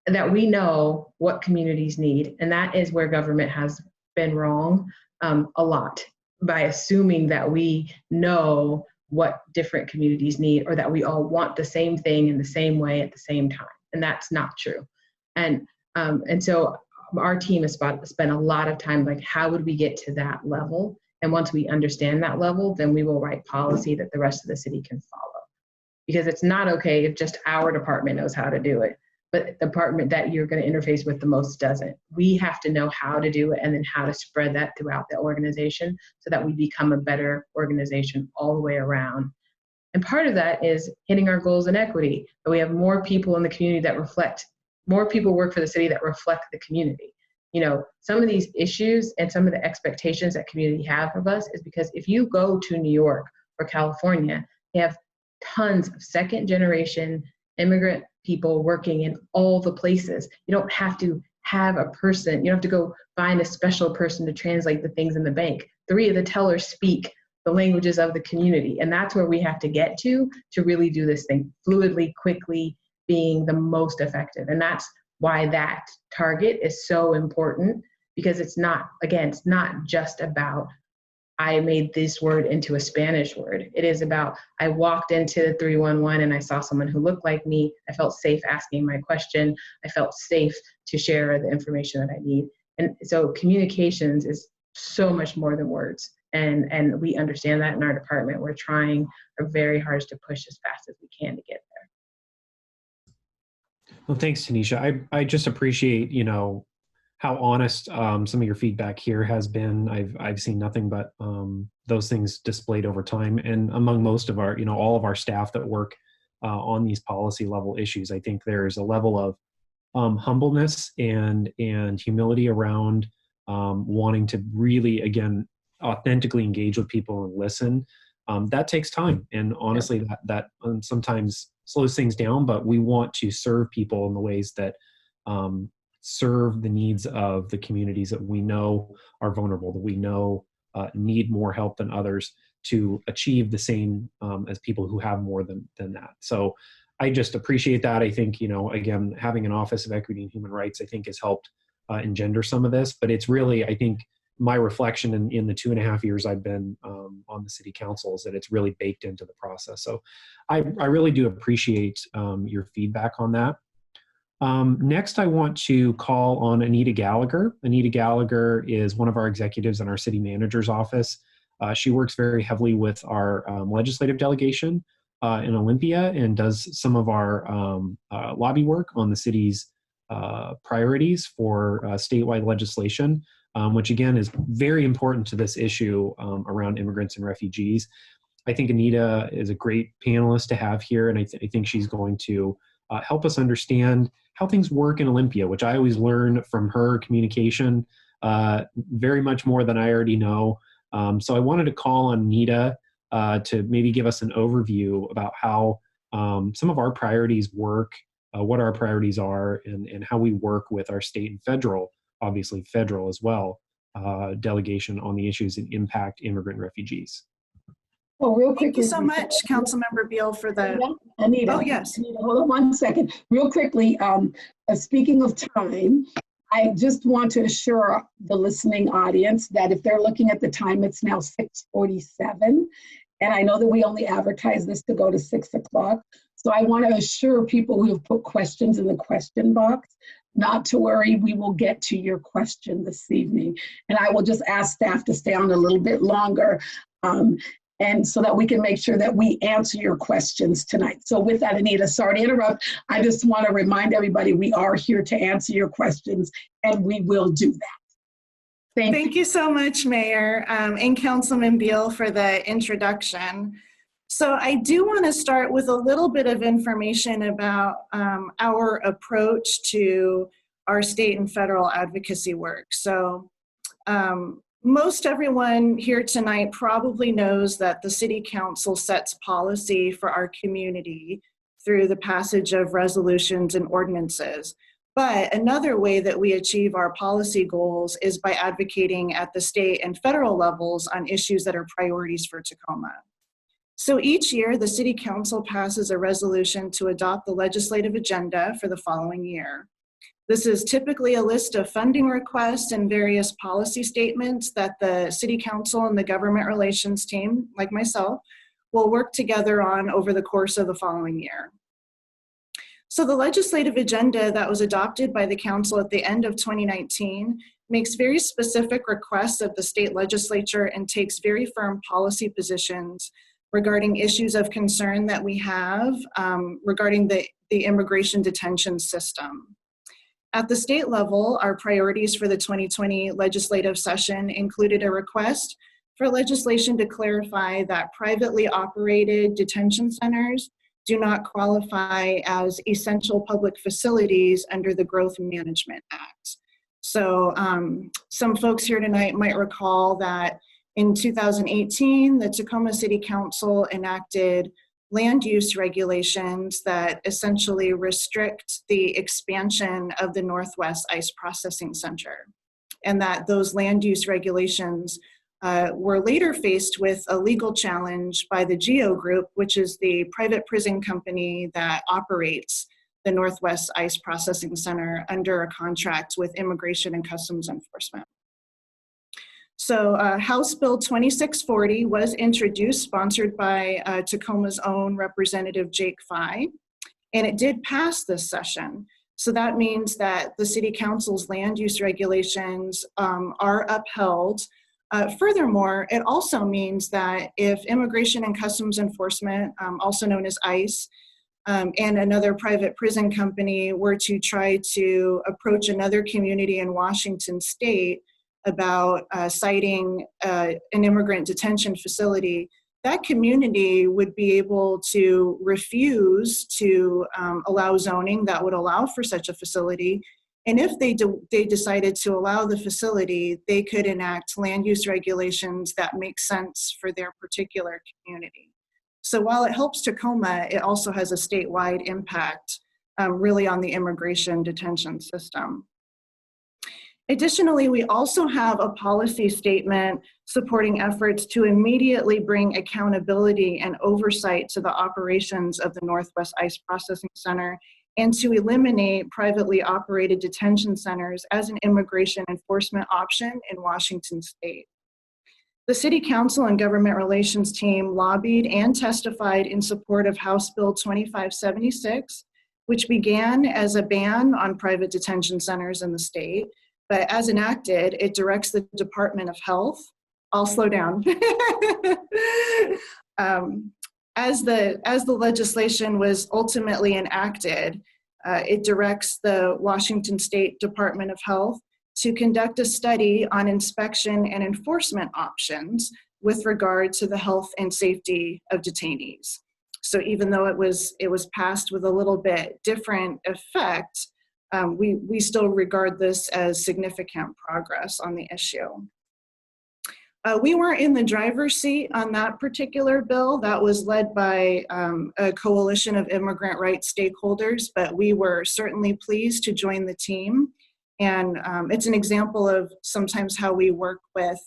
that we know what communities need. And that is where government has been wrong a lot, by assuming that we know what different communities need or that we all want the same thing in the same way at the same time. And that's not true. And so our team has spent a lot of time, like, how would we get to that level? And once we understand that level, then we will write policy that the rest of the city can follow. Because it's not okay if just our department knows how to do it, but the department that you're going to interface with the most doesn't. We have to know how to do it and then how to spread that throughout the organization so that we become a better organization all the way around. And part of that is hitting our goals in equity. But we have more people in the community that reflect, more people work for the city that reflect the community. Some of these issues and some of the expectations that community have of us is because if you go to New York or California, they have tons of second generation immigrant people working in all the places. You don't have to have a person, you don't have to go find a special person to translate the things in the bank. 3 of the tellers speak the languages of the community. And that's where we have to get to really do this thing fluidly, quickly, being the most effective. And that's why that target is so important, because it's not just about I made this word into a Spanish word. It is about, I walked into 311 and I saw someone who looked like me. I felt safe asking my question. I felt safe to share the information that I need. And so communications is so much more than words. And we understand that in our department. We're trying our very hardest to push as fast as we can to get there. Well, thanks, Tanisha. I just appreciate, how honest some of your feedback here has been. I've seen nothing but those things displayed over time, and among most of our, all of our staff that work on these policy level issues. I think there's a level of humbleness and humility around wanting to really, again, authentically engage with people and listen. That takes time, and honestly, that sometimes slows things down. But we want to serve people in the ways that serve the needs of the communities that we know are vulnerable, that we know need more help than others to achieve the same as people who have more than that. So I just appreciate that. I think, again, having an Office of Equity and Human Rights, I think, has helped engender some of this. But it's really, I think, my reflection in the 2.5 years I've been on the city council is that it's really baked into the process. So I really do appreciate your feedback on that. Next, I want to call on Anita Gallagher. Anita Gallagher is one of our executives in our city manager's office. She works very heavily with our legislative delegation in Olympia and does some of our lobby work on the city's priorities for statewide legislation, which again is very important to this issue around immigrants and refugees. I think Anita is a great panelist to have here, and I think she's going to help us understand how things work in Olympia, which I always learn from her communication very much more than I already know. So I wanted to call on Anita to maybe give us an overview about how some of our priorities work, what our priorities are, and how we work with our state and federal, obviously federal as well, delegation on the issues that impact immigrant refugees. Well, real Thank quickly. you so much, Councilmember Beale, for the. Anita. Oh, yes. Anita, hold on one second. Real quickly, speaking of time, I just want to assure the listening audience that if they're looking at the time, it's now 6:47. And I know that we only advertise this to go to 6 o'clock. So I want to assure people who have put questions in the question box, not to worry, we will get to your question this evening. And I will just ask staff to stay on a little bit longer. And so that we can make sure that we answer your questions tonight. So with that, Anita, sorry to interrupt. I just want to remind everybody we are here to answer your questions, and we will do that. Thank you so much, Mayor, and Councilman Beale for the introduction. So I do want to start with a little bit of information about our approach to our state and federal advocacy work. So most everyone here tonight probably knows that the City Council sets policy for our community through the passage of resolutions and ordinances. But another way that we achieve our policy goals is by advocating at the state and federal levels on issues that are priorities for Tacoma. So each year, the City Council passes a resolution to adopt the legislative agenda for the following year. This is typically a list of funding requests and various policy statements that the City Council and the government relations team, like myself, will work together on over the course of the following year. So the legislative agenda that was adopted by the Council at the end of 2019 makes very specific requests of the state legislature and takes very firm policy positions regarding issues of concern that we have regarding the immigration detention system. At the state level, our priorities for the 2020 legislative session included a request for legislation to clarify that privately operated detention centers do not qualify as essential public facilities under the Growth Management Act. So some folks here tonight might recall that in 2018, the Tacoma City Council enacted land use regulations that essentially restrict the expansion of the Northwest Ice Processing Center, and that those land use regulations were later faced with a legal challenge by the GEO Group, which is the private prison company that operates the Northwest Ice Processing Center under a contract with Immigration and Customs Enforcement. So House Bill 2640 was introduced, sponsored by Tacoma's own Representative Jake Fye, and it did pass this session. So that means that the City Council's land use regulations are upheld. Furthermore, it also means that if Immigration and Customs Enforcement, also known as ICE, and another private prison company were to try to approach another community in Washington state about citing an immigrant detention facility, that community would be able to refuse to allow zoning that would allow for such a facility. And if they decided to allow the facility, they could enact land use regulations that make sense for their particular community. So while it helps Tacoma, it also has a statewide impact really on the immigration detention system. Additionally, we also have a policy statement supporting efforts to immediately bring accountability and oversight to the operations of the Northwest Ice Processing Center and to eliminate privately operated detention centers as an immigration enforcement option in Washington state. The City Council and Government Relations team lobbied and testified in support of House Bill 2576, which began as a ban on private detention centers in the state. But as enacted, it directs the Department of Health. I'll slow down. As the legislation was ultimately enacted, it directs the Washington State Department of Health to conduct a study on inspection and enforcement options with regard to the health and safety of detainees. So even though it was passed with a little bit different effect, we still regard this as significant progress on the issue. We weren't in the driver's seat on that particular bill. That was led by a coalition of immigrant rights stakeholders, but we were certainly pleased to join the team. And it's an example of sometimes how we work with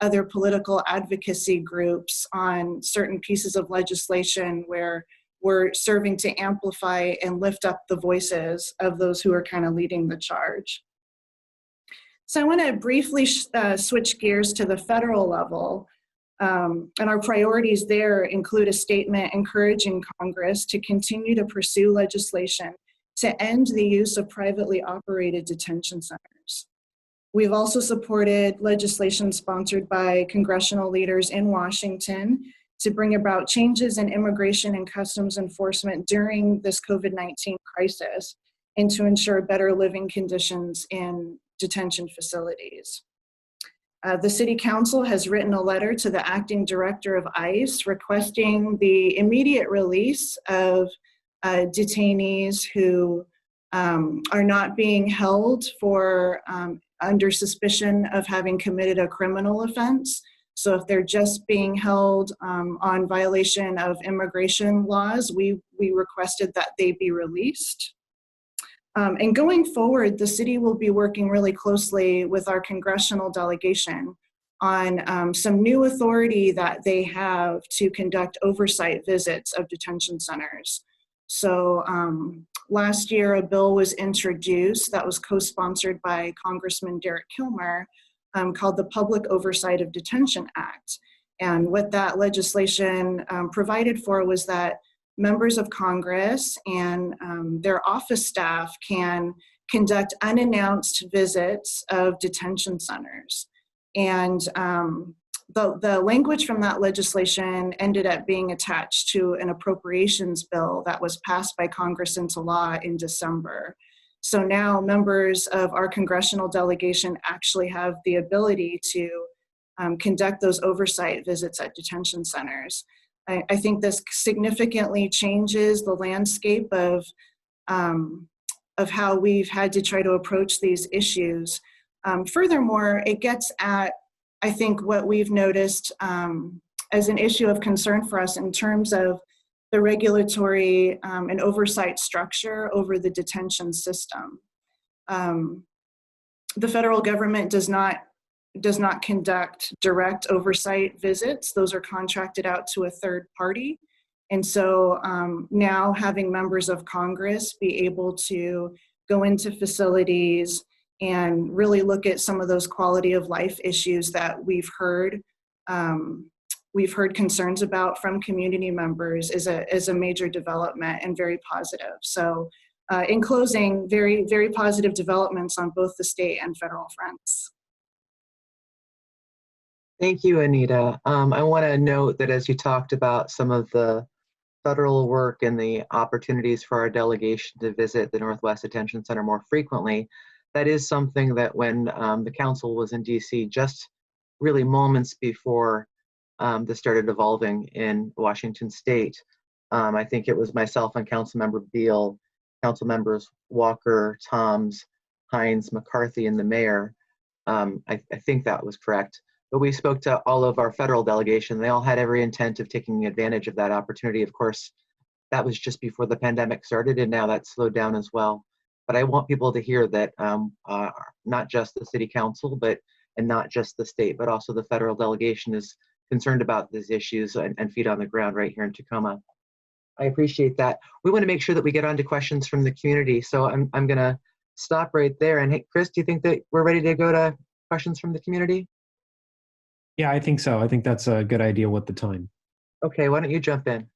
other political advocacy groups on certain pieces of legislation where we're serving to amplify and lift up the voices of those who are kind of leading the charge. So I want to briefly switch gears to the federal level. And our priorities there include a statement encouraging Congress to continue to pursue legislation to end the use of privately operated detention centers. We've also supported legislation sponsored by congressional leaders in Washington to bring about changes in immigration and customs enforcement during this COVID-19 crisis and to ensure better living conditions in detention facilities. The City Council has written a letter to the Acting Director of ICE requesting the immediate release of detainees who are not being held for under suspicion of having committed a criminal offense. So if they're just being held on violation of immigration laws, we requested that they be released. And going forward, the city will be working really closely with our congressional delegation on some new authority that they have to conduct oversight visits of detention centers. So last year, a bill was introduced that was co-sponsored by Congressman Derek Kilmer called the Public Oversight of Detention Act. And what that legislation provided for was that members of Congress and their office staff can conduct unannounced visits of detention centers. And the language from that legislation ended up being attached to an appropriations bill that was passed by Congress into law in December. So now members of our congressional delegation actually have the ability to conduct those oversight visits at detention centers. I think this significantly changes the landscape of how we've had to try to approach these issues. Furthermore, it gets at, I think, what we've noticed as an issue of concern for us in terms of the regulatory and oversight structure over the detention system. The federal government does not conduct direct oversight visits. Those are contracted out to a third party. And so now having members of Congress be able to go into facilities and really look at some of those quality of life issues that we've heard concerns about from community members is a major development and very positive. So in closing, very, very positive developments on both the state and federal fronts. Thank you, Anita. I want to note that as you talked about some of the federal work and the opportunities for our delegation to visit the Northwest Detention Center more frequently, that is something that when the council was in DC, just really moments before this started evolving in Washington State, I think it was myself and Councilmember Beale, Council Members Walker, Toms, Hines, McCarthy, and the mayor. I think that was correct. But we spoke to all of our federal delegation. They all had every intent of taking advantage of that opportunity. Of course, that was just before the pandemic started, and now that's slowed down as well. But I want people to hear that not just the city council, and not just the state, but also the federal delegation is concerned about these issues and feet on the ground right here in Tacoma. I appreciate that. We want to make sure that we get on to questions from the community. So I'm going to stop right there. And hey, Chris, do you think that we're ready to go to questions from the community? Yeah, I think so. I think that's a good idea with the time. Okay, why don't you jump in?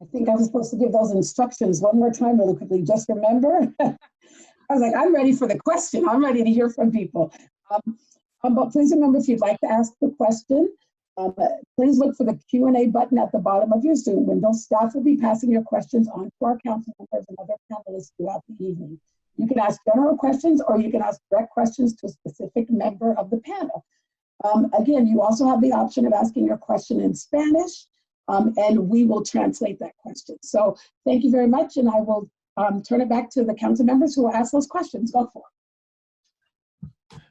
I think I was supposed to give those instructions one more time really quickly. Just remember, I was like, I'm ready for the question. I'm ready to hear from people. But please remember, if you'd like to ask the question, please look for the Q&A button at the bottom of your Zoom window. Staff will be passing your questions on to our council members and other panelists throughout the evening. You can ask general questions or you can ask direct questions to a specific member of the panel. Again, you also have the option of asking your question in Spanish, and we will translate that question. So thank you very much, and I will turn it back to the council members who will ask those questions. Go for it.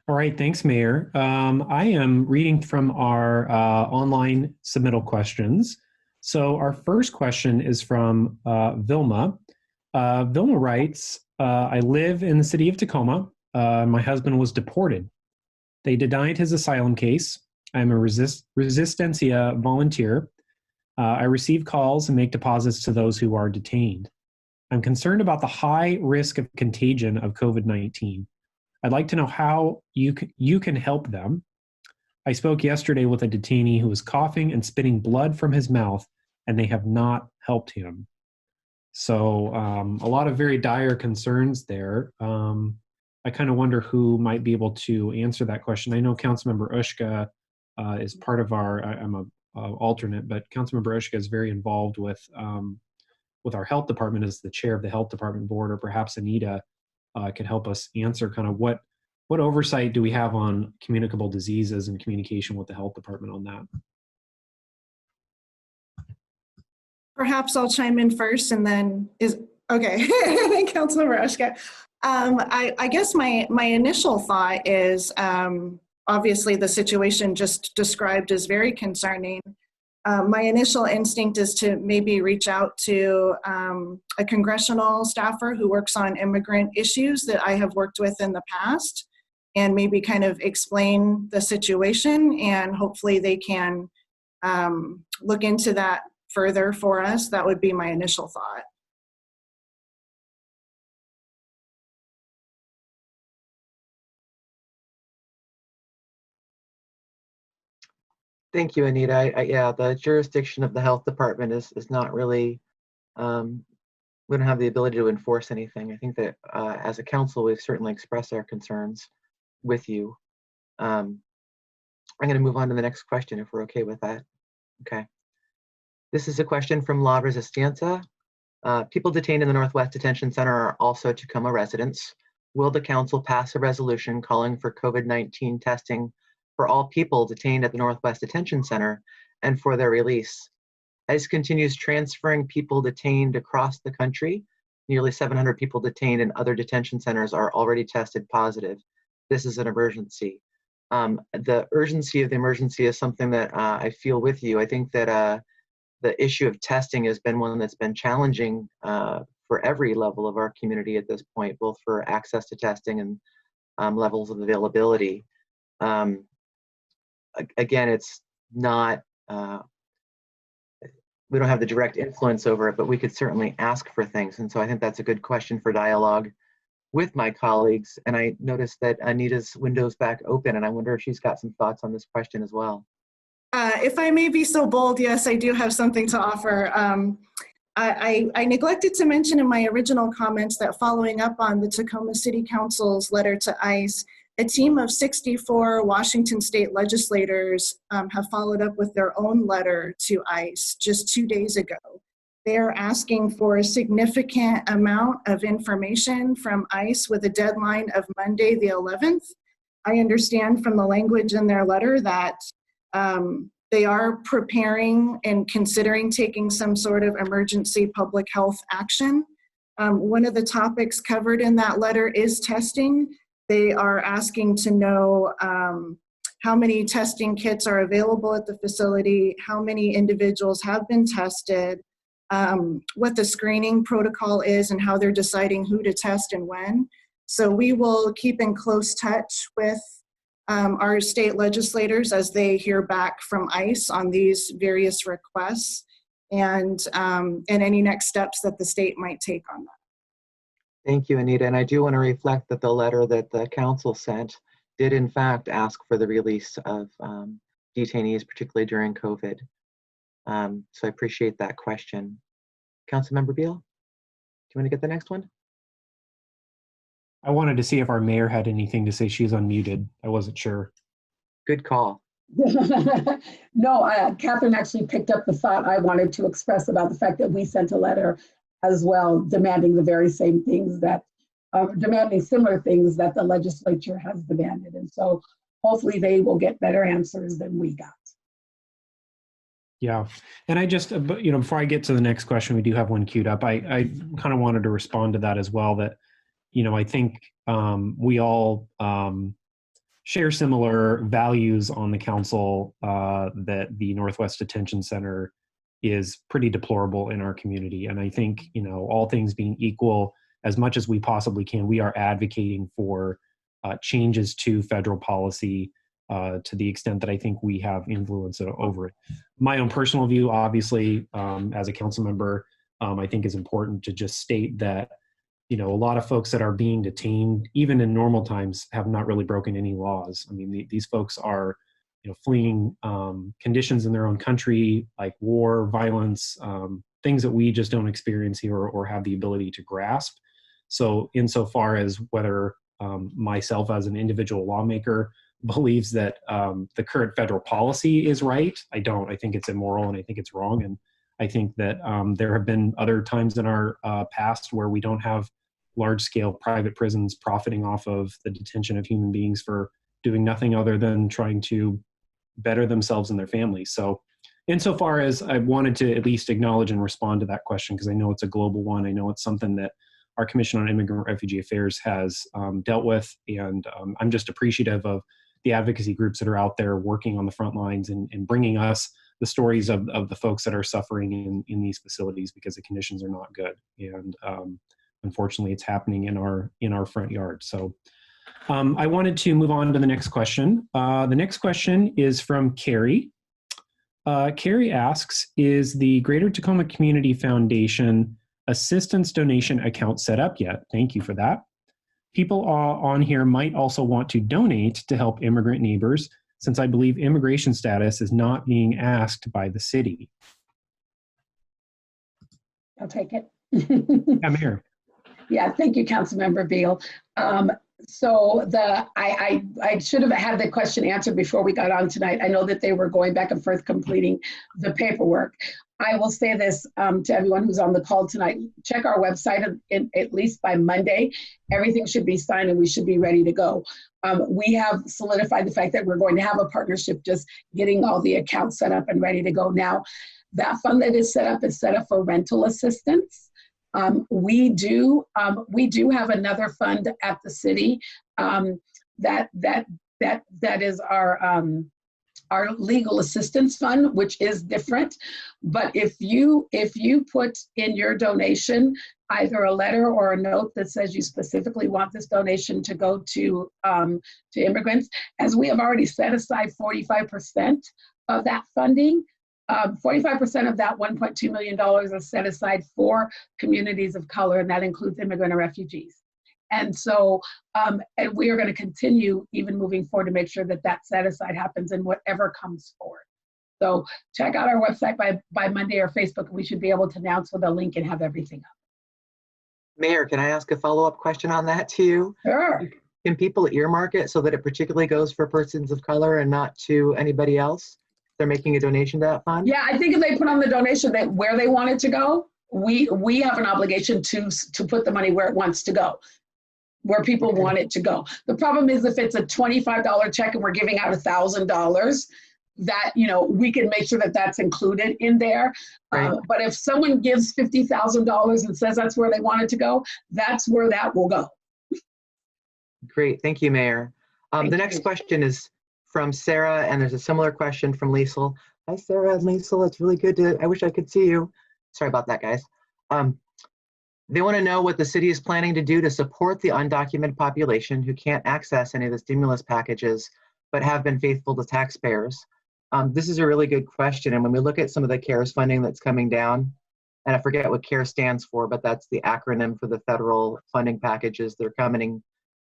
All right, thanks, Mayor. I am reading from our online submittal questions. So our first question is from Vilma. Vilma writes, I live in the city of Tacoma. My husband was deported. They denied his asylum case. I'm a Resistencia volunteer. I receive calls and make deposits to those who are detained. I'm concerned about the high risk of contagion of COVID-19. I'd like to know how you can help them. I spoke yesterday with a detainee who was coughing and spitting blood from his mouth, and they have not helped him. So a lot of very dire concerns there. I kind of wonder who might be able to answer that question. I know Councilmember Ushka is part of our, I'm a alternate, but Councilmember Ushka is very involved with our health department as the chair of the health department board, or perhaps Anita could help us answer kind of what oversight do we have on communicable diseases and communication with the health department on that. Perhaps I'll chime in first and then okay. Councilmember Ushka. I guess my initial thought is obviously the situation just described is very concerning. My initial instinct is to maybe reach out to a congressional staffer who works on immigrant issues that I have worked with in the past, and maybe kind of explain the situation, and hopefully they can look into that further for us. That would be my initial thought. Thank you, Anita. Yeah, the jurisdiction of the health department is not really, we don't have the ability to enforce anything. I think that as a council, we've certainly expressed our concerns with you. I'm going to move on to the next question if we're okay with that. Okay. This is a question from La Resistencia. People detained in the Northwest Detention Center are also Tacoma residents. Will the council pass a resolution calling for COVID-19 testing for all people detained at the Northwest Detention Center and for their release? ICE continues transferring people detained across the country. Nearly 700 people detained in other detention centers are already tested positive. This is an emergency. The urgency of the emergency is something that I feel with you. I think that the issue of testing has been one that's been challenging for every level of our community at this point, both for access to testing and levels of availability. Again, it's not, we don't have the direct influence over it, but we could certainly ask for things. And so I think that's a good question for dialogue with my colleagues. And I noticed that Anita's window's back open, and I wonder if she's got some thoughts on this question as well. If I may be so bold, yes, I do have something to offer. I neglected to mention in my original comments that following up on the Tacoma City Council's letter to ICE, a team of 64 Washington state legislators have followed up with their own letter to ICE just 2 days ago. They are asking for a significant amount of information from ICE with a deadline of Monday the 11th. I understand from the language in their letter that they are preparing and considering taking some sort of emergency public health action. One of the topics covered in that letter is testing. They are asking to know how many testing kits are available at the facility, how many individuals have been tested, what the screening protocol is, and how they're deciding who to test and when. So we will keep in close touch with our state legislators as they hear back from ICE on these various requests and any next steps that the state might take on that. Thank you, Anita. And I do want to reflect that the letter that the council sent did in fact ask for the release of detainees, particularly during COVID. So I appreciate that question. Councilmember Beale, do you want to get the next one? I wanted to see if our mayor had anything to say. She's unmuted. I wasn't sure. Good call. No, Catherine actually picked up the thought I wanted to express about the fact that we sent a letter as well, demanding the very same things that, demanding similar things that the legislature has demanded. And so hopefully they will get better answers than we got. Yeah, and I just, before I get to the next question, we do have one queued up. I kind of wanted to respond to that as well, that, I think we all share similar values on the council, that the Northwest Detention Center is pretty deplorable in our community. And I think, all things being equal, as much as we possibly can, we are advocating for changes to federal policy to the extent that I think we have influence over it. My own personal view, obviously, as a council member, I think is important to just state that, a lot of folks that are being detained, even in normal times, have not really broken any laws. I mean, these folks are, fleeing conditions in their own country, like war, violence, things that we just don't experience here or have the ability to grasp. So insofar as whether myself as an individual lawmaker believes that the current federal policy is right, I don't. I think it's immoral and I think it's wrong. And I think that there have been other times in our past where we don't have large-scale private prisons profiting off of the detention of human beings for doing nothing other than trying to better themselves and their families. So insofar as I wanted to at least acknowledge and respond to that question, because I know it's a global one, I know it's something that our Commission on Immigrant Refugee Affairs has dealt with, and I'm just appreciative of the advocacy groups that are out there working on the front lines and bringing us the stories of the folks that are suffering in these facilities, because the conditions are not good. And unfortunately, it's happening in our front yard. So I wanted to move on to the next question. The next question is from Carrie. Carrie asks, is the Greater Tacoma Community Foundation assistance donation account set up yet? Thank you for that. People on here might also want to donate to help immigrant neighbors, since I believe immigration status is not being asked by the city. I'll take it. I'm here. Yeah, thank you, Councilmember Beale. So I should have had the question answered before we got on tonight. I know that they were going back and forth completing the paperwork. I will say this to everyone who's on the call tonight: check our website at least by Monday. Everything should be signed and we should be ready to go. We have solidified the fact that we're going to have a partnership, just getting all the accounts set up and ready to go. Now, that fund that is set up for rental assistance. We do have another fund at the city that is our legal assistance fund, which is different. But if you put in your donation either a letter or a note that says you specifically want this donation to go to immigrants, as we have already set aside 45% of that funding. 45% of that $1.2 million is set aside for communities of color, and that includes immigrant and refugees. And so, and we are going to continue even moving forward to make sure that that set aside happens in whatever comes forward. So check out our website by Monday or Facebook, and we should be able to announce with a link and have everything up. Mayor, can I ask a follow-up question on that to you? Sure. Can people earmark it so that it particularly goes for persons of color and not to anybody else? They're making a donation to that fund? Yeah, I think if they put on the donation that where they want it to go, we have an obligation to put the money where it wants to go, where people want it to go. The problem is if it's a $25 check and we're giving out $1,000, that, we can make sure that that's included in there. Right. But if someone gives $50,000 and says that's where they want it to go, that's where that will go. Great, thank you, Mayor. The next question is from Sarah, and there's a similar question from Liesl. Hi, Sarah and Liesl. It's really good I wish I could see you. Sorry about that, guys. They want to know what the city is planning to do to support the undocumented population who can't access any of the stimulus packages, but have been faithful to taxpayers. This is a really good question. And when we look at some of the CARES funding that's coming down, and I forget what CARES stands for, but that's the acronym for the federal funding packages that are coming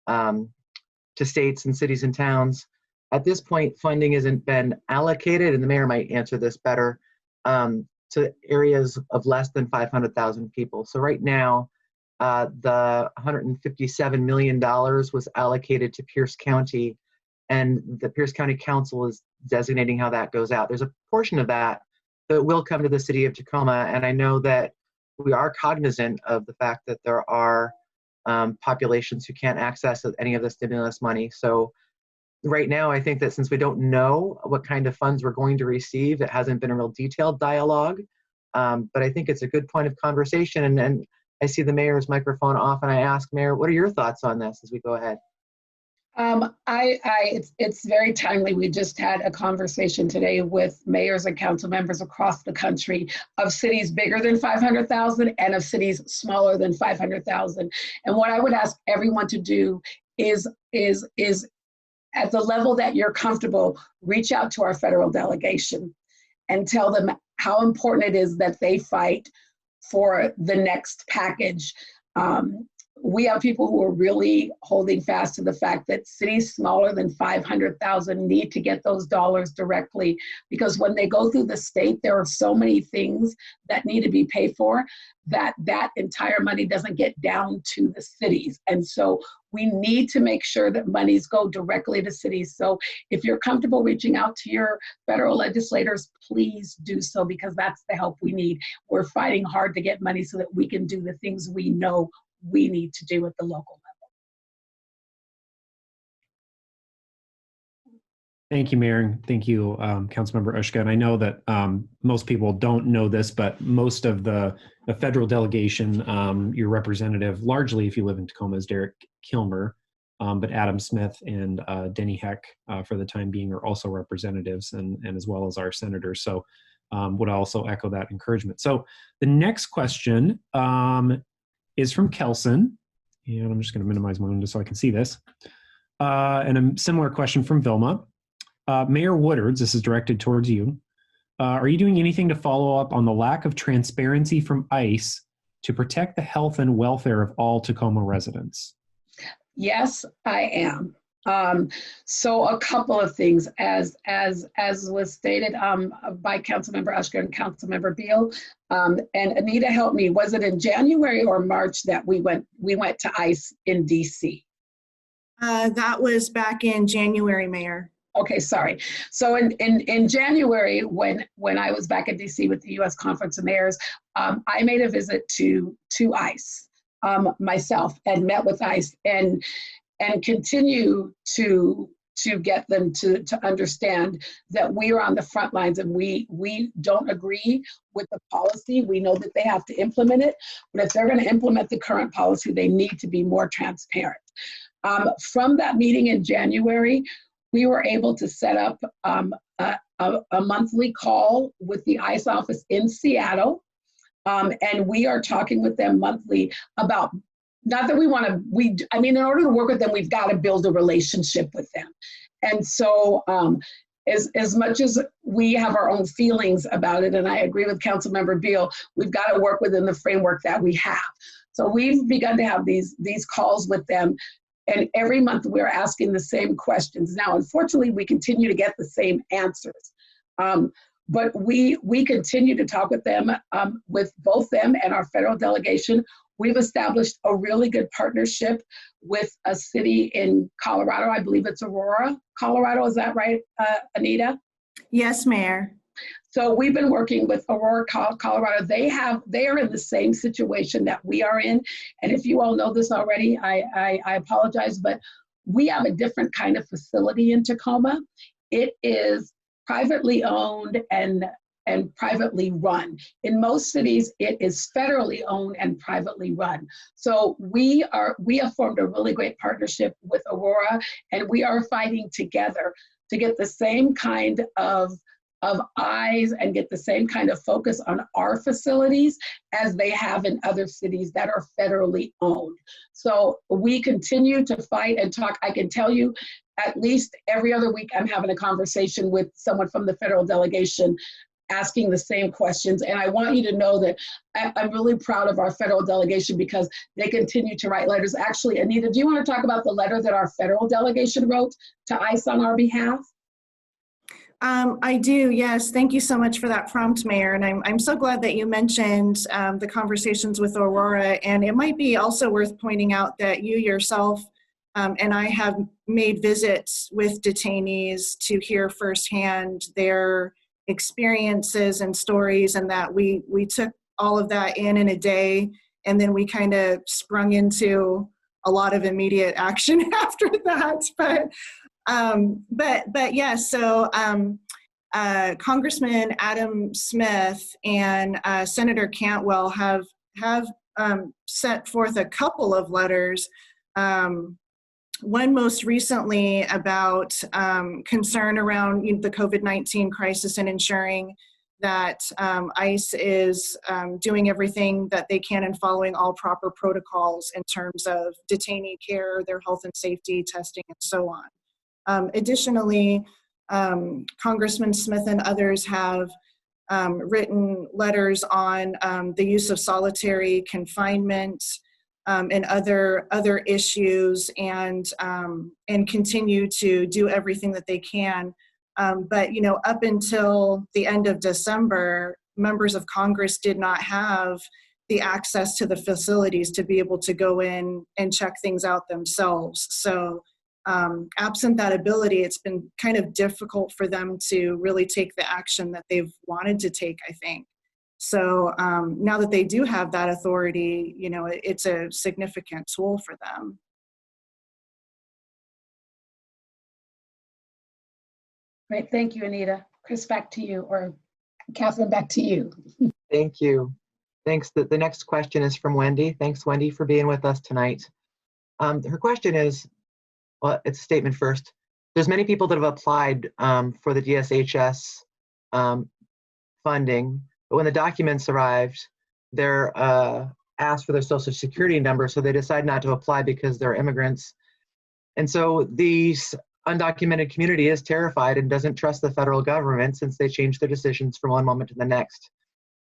to states and cities and towns. At this point, funding hasn't been allocated, and the mayor might answer this better, to areas of less than 500,000 people. So right now, the $157 million was allocated to Pierce County, and the Pierce County Council is designating how that goes out. There's a portion of that that will come to the city of Tacoma, and I know that we are cognizant of the fact that there are populations who can't access any of the stimulus money. So right now, I think that since we don't know what kind of funds we're going to receive, it hasn't been a real detailed dialogue. But I think it's a good point of conversation. And I see the mayor's microphone off, and I ask, Mayor, what are your thoughts on this as we go ahead? It's very timely. We just had a conversation today with mayors and council members across the country of cities bigger than 500,000 and of cities smaller than 500,000. And what I would ask everyone to do is at the level that you're comfortable, reach out to our federal delegation and tell them how important it is that they fight for the next package. We have people who are really holding fast to the fact that cities smaller than 500,000 need to get those dollars directly, because when they go through the state, there are so many things that need to be paid for that entire money doesn't get down to the cities. And so we need to make sure that monies go directly to cities. So if you're comfortable reaching out to your federal legislators, please do so, because that's the help we need. We're fighting hard to get money so that we can do the things we know we need to do at the local level. Thank you, Mayor, and thank you, Councilmember Ushka. And I know that most people don't know this, but most of the federal delegation, your representative, largely if you live in Tacoma, is Derek Kilmer, but Adam Smith and Denny Heck, for the time being, are also representatives, and as well as our senators. So would also echo that encouragement. So the next question is from Kelson, and I'm just going to minimize my window so I can see this. And a similar question from Vilma. Mayor Woodards, this is directed towards you. Are you doing anything to follow up on the lack of transparency from ICE to protect the health and welfare of all Tacoma residents? Yes, I am. So a couple of things, as was stated by Councilmember Ushka and Councilmember Beale, and Anita helped me. Was it in January or March that we went to ICE in DC? That was back in January, Mayor. Okay, sorry. So in January, when I was back in DC with the U.S. Conference of Mayors, I made a visit to ICE myself and met with ICE and continue to get them to understand that we are on the front lines, and we don't agree with the policy. We know that they have to implement it, but if they're going to implement the current policy, they need to be more transparent. From that meeting in January, we were able to set up a monthly call with the ICE office in Seattle, and we are talking with them monthly about, not that we want to, in order to work with them, we've got to build a relationship with them. And so as much as we have our own feelings about it, and I agree with Councilmember Beale, we've got to work within the framework that we have. So we've begun to have these calls with them, and every month we're asking the same questions. Now, unfortunately, we continue to get the same answers. But we continue to talk with them, with both them and our federal delegation. We've established a really good partnership with a city in Colorado. I believe it's Aurora, Colorado. Is that right, Anita? Yes, Mayor. So we've been working with Aurora, Colorado. They are in the same situation that we are in. And if you all know this already, I apologize, but we have a different kind of facility in Tacoma. It is privately owned and privately run. In most cities, it is federally owned and privately run. So we have formed a really great partnership with Aurora, and we are fighting together to get the same kind of eyes and get the same kind of focus on our facilities as they have in other cities that are federally owned. So we continue to fight and talk. I can tell you, at least every other week, I'm having a conversation with someone from the federal delegation asking the same questions. And I want you to know that I'm really proud of our federal delegation because they continue to write letters. Actually, Anita, do you want to talk about the letter that our federal delegation wrote to ICE on our behalf? I do, yes. Thank you so much for that prompt, Mayor. And I'm so glad that you mentioned the conversations with Aurora. And it might be also worth pointing out that you yourself and I have made visits with detainees to hear firsthand their experiences and stories, and that we took all of that in a day, and then we kind of sprung into a lot of immediate action after that. But yes, so Congressman Adam Smith and Senator Cantwell have set forth a couple of letters one most recently about concern around the COVID-19 crisis and ensuring that ICE is doing everything that they can and following all proper protocols in terms of detainee care, their health and safety testing, and so on. Additionally, Congressman Smith and others have written letters on the use of solitary confinement and other issues, and continue to do everything that they can. But up until the end of December, members of Congress did not have the access to the facilities to be able to go in and check things out themselves. So absent that ability, it's been kind of difficult for them to really take the action that they've wanted to take, I think. So now that they do have that authority, it's a significant tool for them. Great, thank you, Anita. Chris, back to you, or Catherine, back to you. Thank you. Thanks. The next question is from Wendy. Thanks, Wendy, for being with us tonight. Her question is, well, it's a statement first. There's many people that have applied for the DSHS funding, but when the documents arrived, they're asked for their social security number, so they decide not to apply because they're immigrants. And so these undocumented community is terrified and doesn't trust the federal government since they change their decisions from one moment to the next.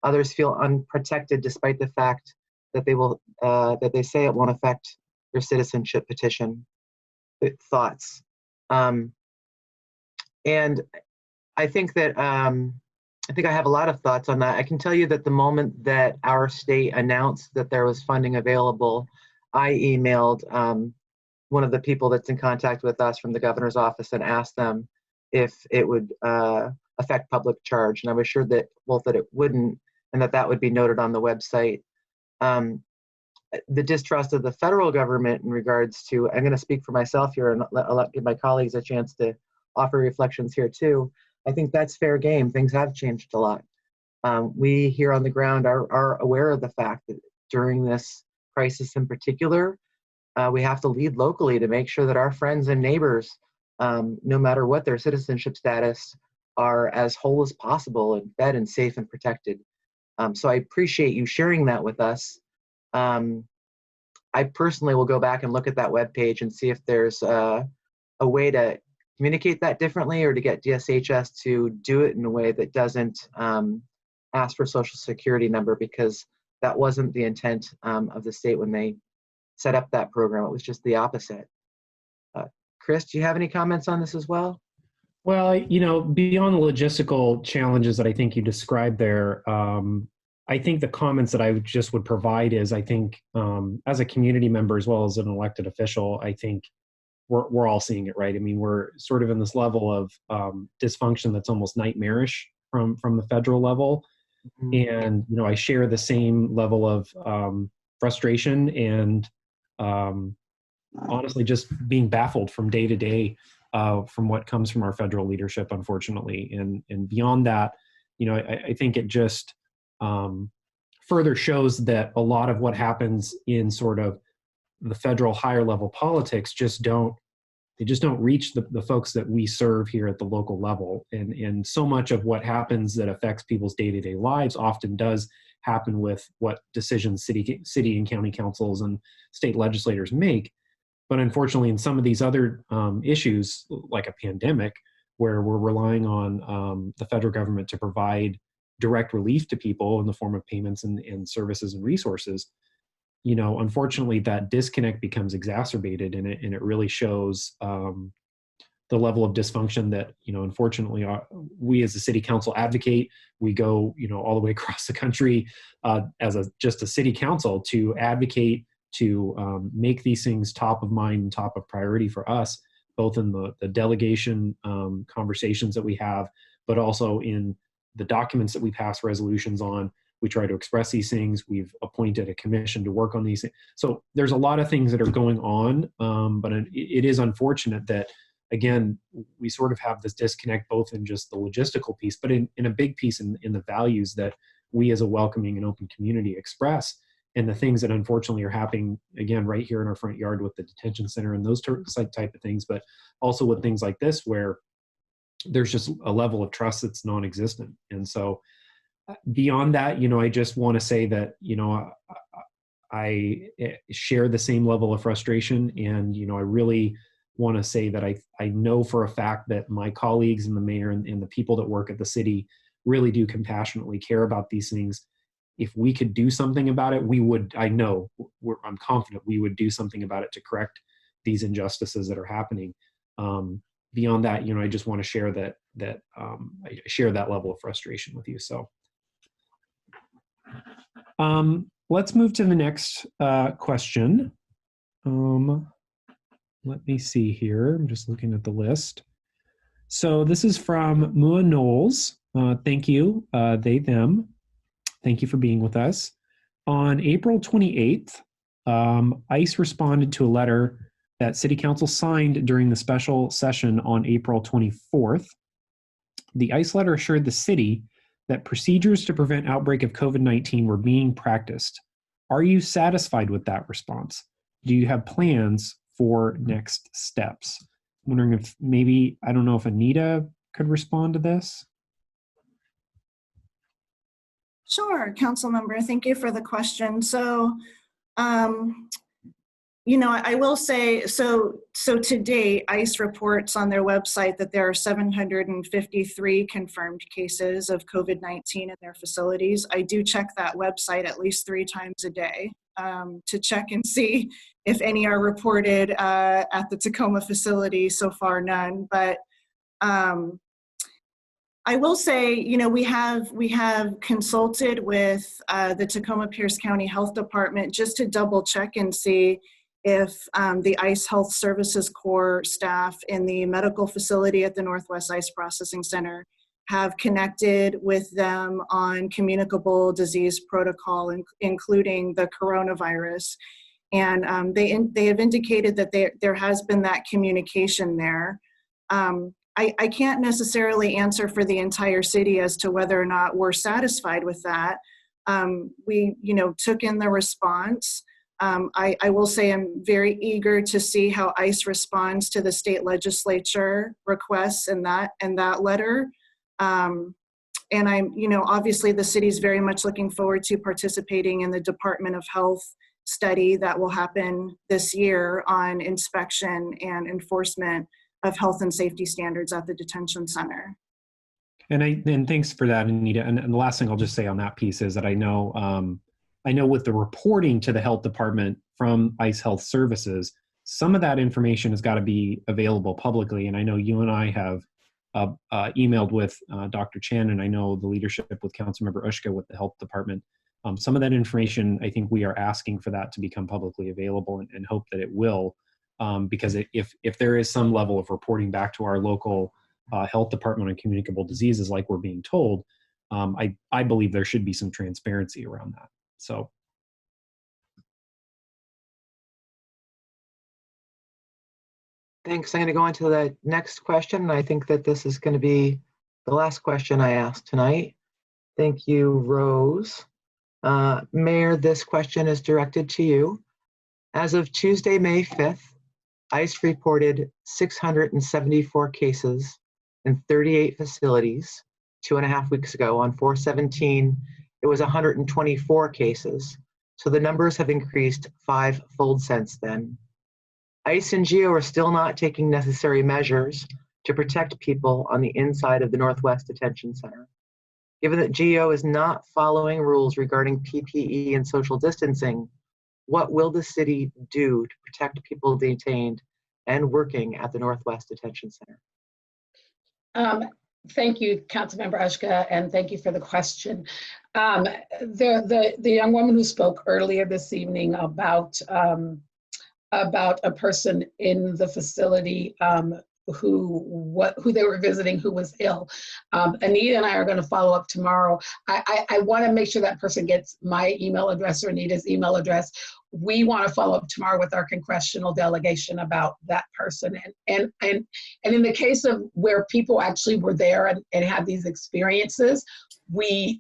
Others feel unprotected despite the fact that they say it won't affect their citizenship petition. Thoughts. And I think that I have a lot of thoughts on that. I can tell you that the moment that our state announced that there was funding available, I emailed one of the people that's in contact with us from the governor's office and asked them if it would affect public charge. And I was sure that both that it wouldn't and that would be noted on the website. The distrust of the federal government in regards to, I'm going to speak for myself here and I'll give my colleagues a chance to offer reflections here too. I think that's fair game. Things have changed a lot. We here on the ground are aware of the fact that during this crisis in particular, we have to lead locally to make sure that our friends and neighbors, no matter what their citizenship status, are as whole as possible and fed and safe and protected. So I appreciate you sharing that with us. I personally will go back and look at that webpage and see if there's a way to communicate that differently or to get DSHS to do it in a way that doesn't ask for social security number, because that wasn't the intent of the state when they set up that program. It was just the opposite. Chris, do you have any comments on this as well? Well, beyond the logistical challenges that I think you described there, I think the comments that I just would provide is, I think as a community member as well as an elected official, I think we're all seeing it, right? I mean, we're sort of in this level of dysfunction that's almost nightmarish from the federal level. Mm-hmm. And, I share the same level of frustration and honestly just being baffled from day to day from what comes from our federal leadership, unfortunately. And beyond that, I think it just further shows that a lot of what happens in sort of the federal higher level politics just don't reach the folks that we serve here at the local level. And so much of what happens that affects people's day-to-day lives often does happen with what decisions city and county councils and state legislators make. But unfortunately, in some of these other issues, like a pandemic, where we're relying on the federal government to provide direct relief to people in the form of payments and services and resources, unfortunately, that disconnect becomes exacerbated, and it really shows the level of dysfunction that, unfortunately, we as a city council advocate. We go, all the way across the country as just a city council to advocate to make these things top of mind and top of priority for us, both in the delegation conversations that we have, but also in the documents that we pass resolutions on. We try to express these things. We've appointed a commission to work on these things. So there's a lot of things that are going on, but it is unfortunate that, again, we sort of have this disconnect both in just the logistical piece, but in a big piece in the values that we as a welcoming and open community express. and the things that unfortunately are happening, again, right here in our front yard with the detention center and those type of things, but also with things like this where there's just a level of trust that's non-existent. And so beyond that, I just want to say that, I share the same level of frustration. And, I really want to say that I know for a fact that my colleagues and the mayor and the people that work at the city really do compassionately care about these things. If we could do something about it, we would. I'm confident we would do something about it to correct these injustices that are happening. Beyond that, I just want to share that I share that level of frustration with you. So let's move to the next question. Let me see here. I'm just looking at the list. So this is from Mua Knowles. Thank you, they, them. Thank you for being with us. On April 28th, ICE responded to a letter that City Council signed during the special session on April 24th. The ICE letter assured the city that procedures to prevent outbreak of COVID-19 were being practiced. Are you satisfied with that response? Do you have plans for next steps? I'm wondering if maybe, I don't know if Anita could respond to this. Sure, council member, thank you for the question. So, I will say, so to date, ICE reports on their website that there are 753 confirmed cases of COVID-19 in their facilities. I do check that website at least 3 times a day to check and see if any are reported at the Tacoma facility. So far, none. But I will say, we have consulted with the Tacoma Pierce County Health Department just to double check and see if the ICE Health Services Corps staff in the medical facility at the Northwest ICE Processing Center have connected with them on communicable disease protocol, including the coronavirus. And they have indicated that there has been that communication there. I can't necessarily answer for the entire city as to whether or not we're satisfied with that. We, took in the response. I will say I'm very eager to see how ICE responds to the state legislature requests in that letter. And I'm, obviously the city's very much looking forward to participating in the Department of Health study that will happen this year on inspection and enforcement of health and safety standards at the detention center. And thanks for that, Anita. And the last thing I'll just say on that piece is that I know with the reporting to the health department from ICE Health Services, some of that information has got to be available publicly. And I know you and I have emailed with Dr. Chen, and I know the leadership with Councilmember Ushka with the health department. Some of that information, I think we are asking for that to become publicly available, and hope that it will, because if there is some level of reporting back to our local health department on communicable diseases like we're being told, I believe there should be some transparency around that. So. Thanks. I'm going to go on to the next question. I think that this is going to be the last question I asked tonight. Thank you, Rose. Mayor, this question is directed to you. As of Tuesday, May 5th, ICE reported 674 cases in 38 facilities. 2.5 weeks ago, on 4/17, it was 124 cases. So the numbers have increased 5-fold since then. ICE and GEO are still not taking necessary measures to protect people on the inside of the Northwest Detention Center. Given that GEO is not following rules regarding PPE and social distancing, what will the city do to protect people detained and working at the Northwest Detention Center? Thank you, Councilmember Ushka, and thank you for the question. The young woman who spoke earlier this evening about a person in the facility who they were visiting who was ill. Anita and I are going to follow up tomorrow. I want to make sure that person gets my email address or Anita's email address. we want to follow up tomorrow with our congressional delegation about that person. And in the case of where people actually were there and had these experiences, we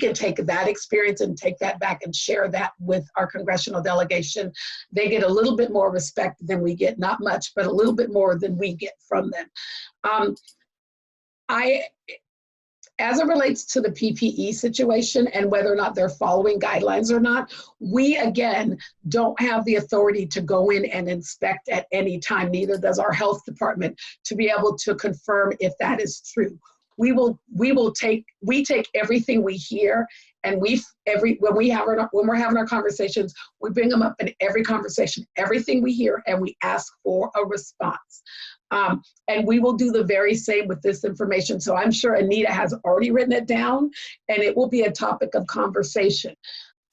can take that experience and take that back and share that with our congressional delegation. They get a little bit more respect than we get, not much, but a little bit more than we get from them. As it relates to the PPE situation and whether or not they're following guidelines or not, we, again, don't have the authority to go in and inspect at any time. Neither does our health department to be able to confirm if that is true. We take everything we hear, and when we're having our conversations, we bring them up in every conversation, everything we hear, and we ask for a response. And we will do the very same with this information. So I'm sure Anita has already written it down, and it will be a topic of conversation.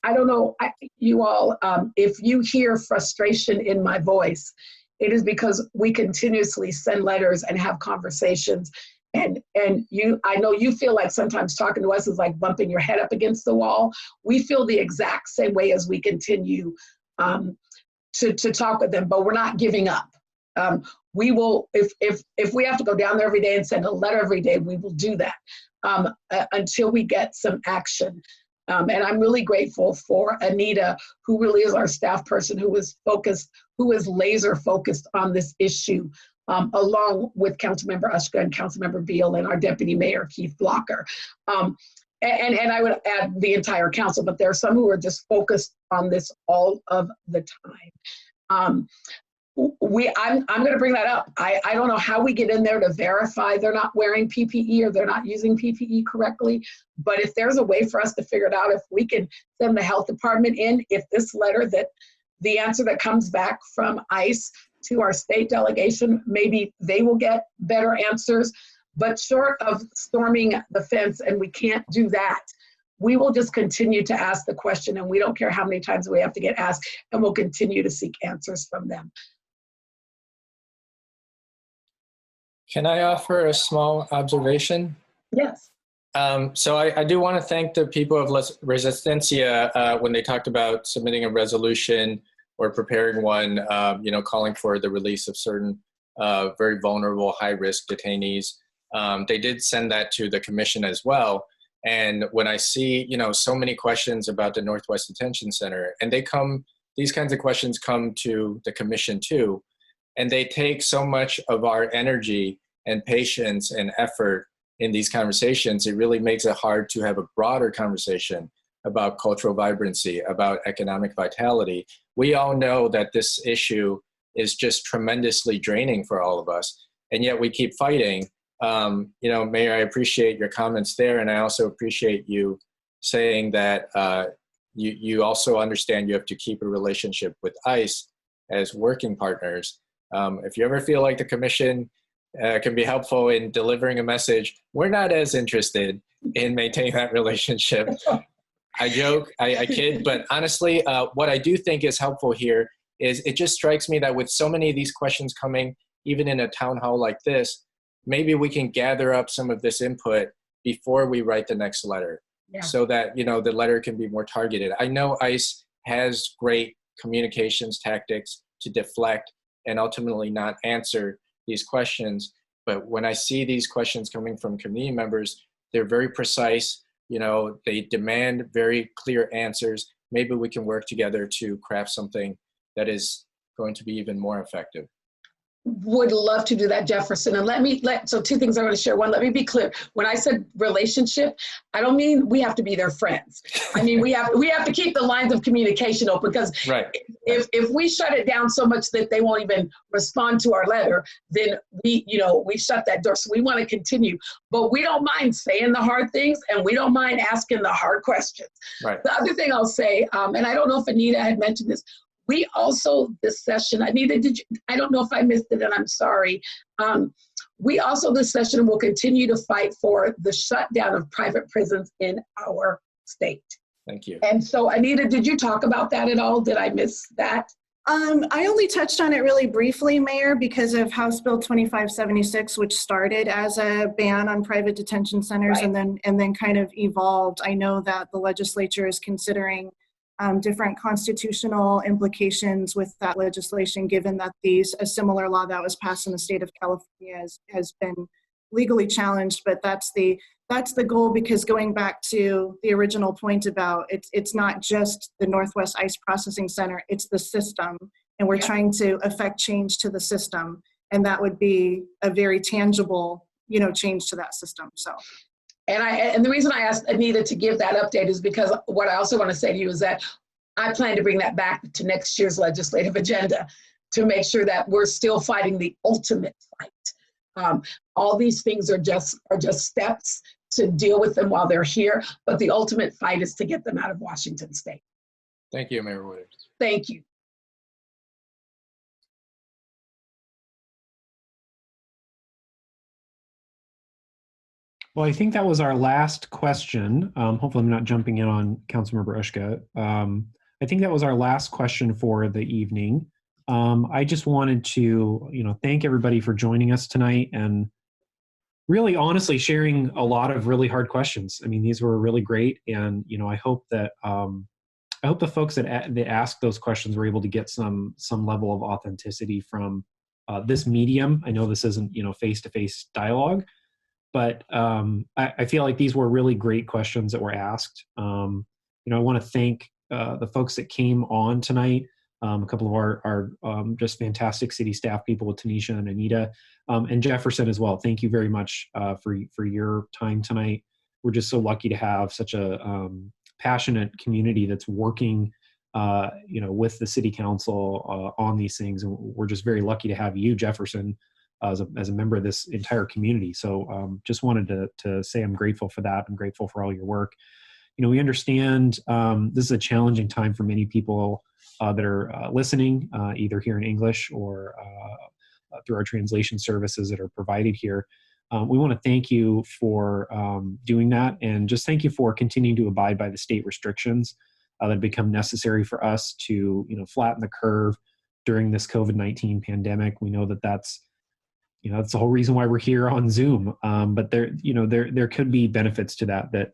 I don't know, you all, if you hear frustration in my voice, it is because we continuously send letters and have conversations. And I know you feel like sometimes talking to us is like bumping your head up against the wall. We feel the exact same way as we continue to talk with them, but we're not giving up. We will, if we have to go down there every day and send a letter every day, we will do that until we get some action. And I'm really grateful for Anita, who really is our staff person, who is laser focused on this issue, along with Councilmember Ushka and Councilmember Beale and our Deputy Mayor, Keith Blocker. And I would add the entire council, but there are some who are just focused on this all of the time. I'm going to bring that up. I don't know how we get in there to verify they're not wearing PPE or they're not using PPE correctly, but if there's a way for us to figure it out, if we can send the health department in, if this letter, that the answer that comes back from ICE to our state delegation, maybe they will get better answers. But short of storming the fence, and we can't do that, we will just continue to ask the question, and we don't care how many times we have to get asked, and we'll continue to seek answers from them. Can I offer a small observation? Yes. So I do want to thank the people of Resistencia when they talked about submitting a resolution or preparing one, calling for the release of certain very vulnerable, high-risk detainees. They did send that to the commission as well. And when I see, so many questions about the Northwest Detention Center, and these kinds of questions come to the commission too, and they take so much of our energy and patience and effort in these conversations, it really makes it hard to have a broader conversation about cultural vibrancy, about economic vitality. We all know that this issue is just tremendously draining for all of us, and yet we keep fighting. Mayor, I appreciate your comments there, and I also appreciate you saying that you also understand you have to keep a relationship with ICE as working partners. If you ever feel like the commission can be helpful in delivering a message, we're not as interested in maintaining that relationship. I joke, I kid, but honestly, what I do think is helpful here is it just strikes me that with so many of these questions coming, even in a town hall like this, maybe we can gather up some of this input before we write the next letter, so that, the letter can be more targeted. I know ICE has great communications tactics to deflect and ultimately not answer these questions. But when I see these questions coming from community members, they're very precise. They demand very clear answers. Maybe we can work together to craft something that is going to be even more effective. Would love to do that, Jefferson. And so two things I want to share. One, let me be clear. When I said relationship, I don't mean we have to be their friends. I mean, we have to keep the lines of communication open, because if we shut it down so much that they won't even respond to our letter, then we shut that door. So we want to continue, but we don't mind saying the hard things, and we don't mind asking the hard questions. Right. The other thing I'll say, and I don't know if Anita had mentioned this, we also, this session, Anita, I don't know if I missed it, and I'm sorry. We also, this session, will continue to fight for the shutdown of private prisons in our state. Thank you. And so, Anita, did you talk about that at all? Did I miss that? I only touched on it really briefly, Mayor, because of House Bill 2576, which started as a ban on private detention centers, right, and then kind of evolved. I know that the legislature is considering different constitutional implications with that legislation, given that a similar law that was passed in the state of California has been legally challenged. But that's the goal, because going back to the original point about it's not just the Northwest Ice Processing Center, it's the system, and we're trying to affect change to the system, and that would be a very tangible, change to that system. So. And the reason I asked Anita to give that update is because what I also want to say to you is that I plan to bring that back to next year's legislative agenda to make sure that we're still fighting the ultimate fight. All these things are just steps to deal with them while they're here, but the ultimate fight is to get them out of Washington State. Thank you, Mayor Woodards. Thank you. Well, I think that was our last question. Hopefully I'm not jumping in on Councilmember Ushka. I think that was our last question for the evening. I just wanted to, thank everybody for joining us tonight and really honestly sharing a lot of really hard questions. I mean, these were really great. And, I hope that, I hope the folks that asked those questions were able to get some level of authenticity from this medium. I know this isn't, face-to-face dialogue, but I feel like these were really great questions that were asked. I want to thank the folks that came on tonight. A couple of our just fantastic city staff people with Tanisha and Anita, and Jefferson as well. Thank you very much for your time tonight. We're just so lucky to have such a passionate community that's working with the city council on these things. And we're just very lucky to have you, Jefferson, as a member of this entire community. So just wanted to say I'm grateful for that. I'm grateful for all your work. We understand this is a challenging time for many people that are listening, either here in English or through our translation services that are provided here. We want to thank you for doing that, and just thank you for continuing to abide by the state restrictions that have become necessary for us to flatten the curve during this COVID-19 pandemic. We know that that's the whole reason why we're here on Zoom. But there could be benefits to that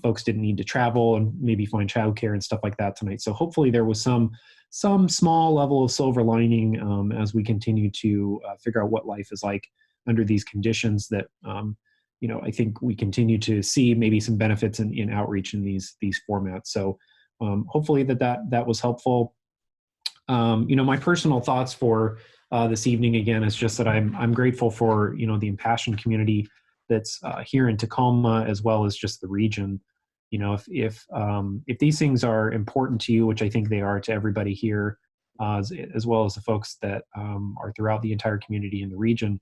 folks didn't need to travel and maybe find childcare and stuff like that tonight. So hopefully there was some small level of silver lining as we continue to figure out what life is like under these conditions that, I think we continue to see maybe some benefits in outreach in these formats. So hopefully that was helpful. My personal thoughts for this evening, again, is just that I'm grateful for, the impassioned community that's here in Tacoma, as well as just the region. If these things are important to you, which I think they are to everybody here, as well as the folks that are throughout the entire community in the region,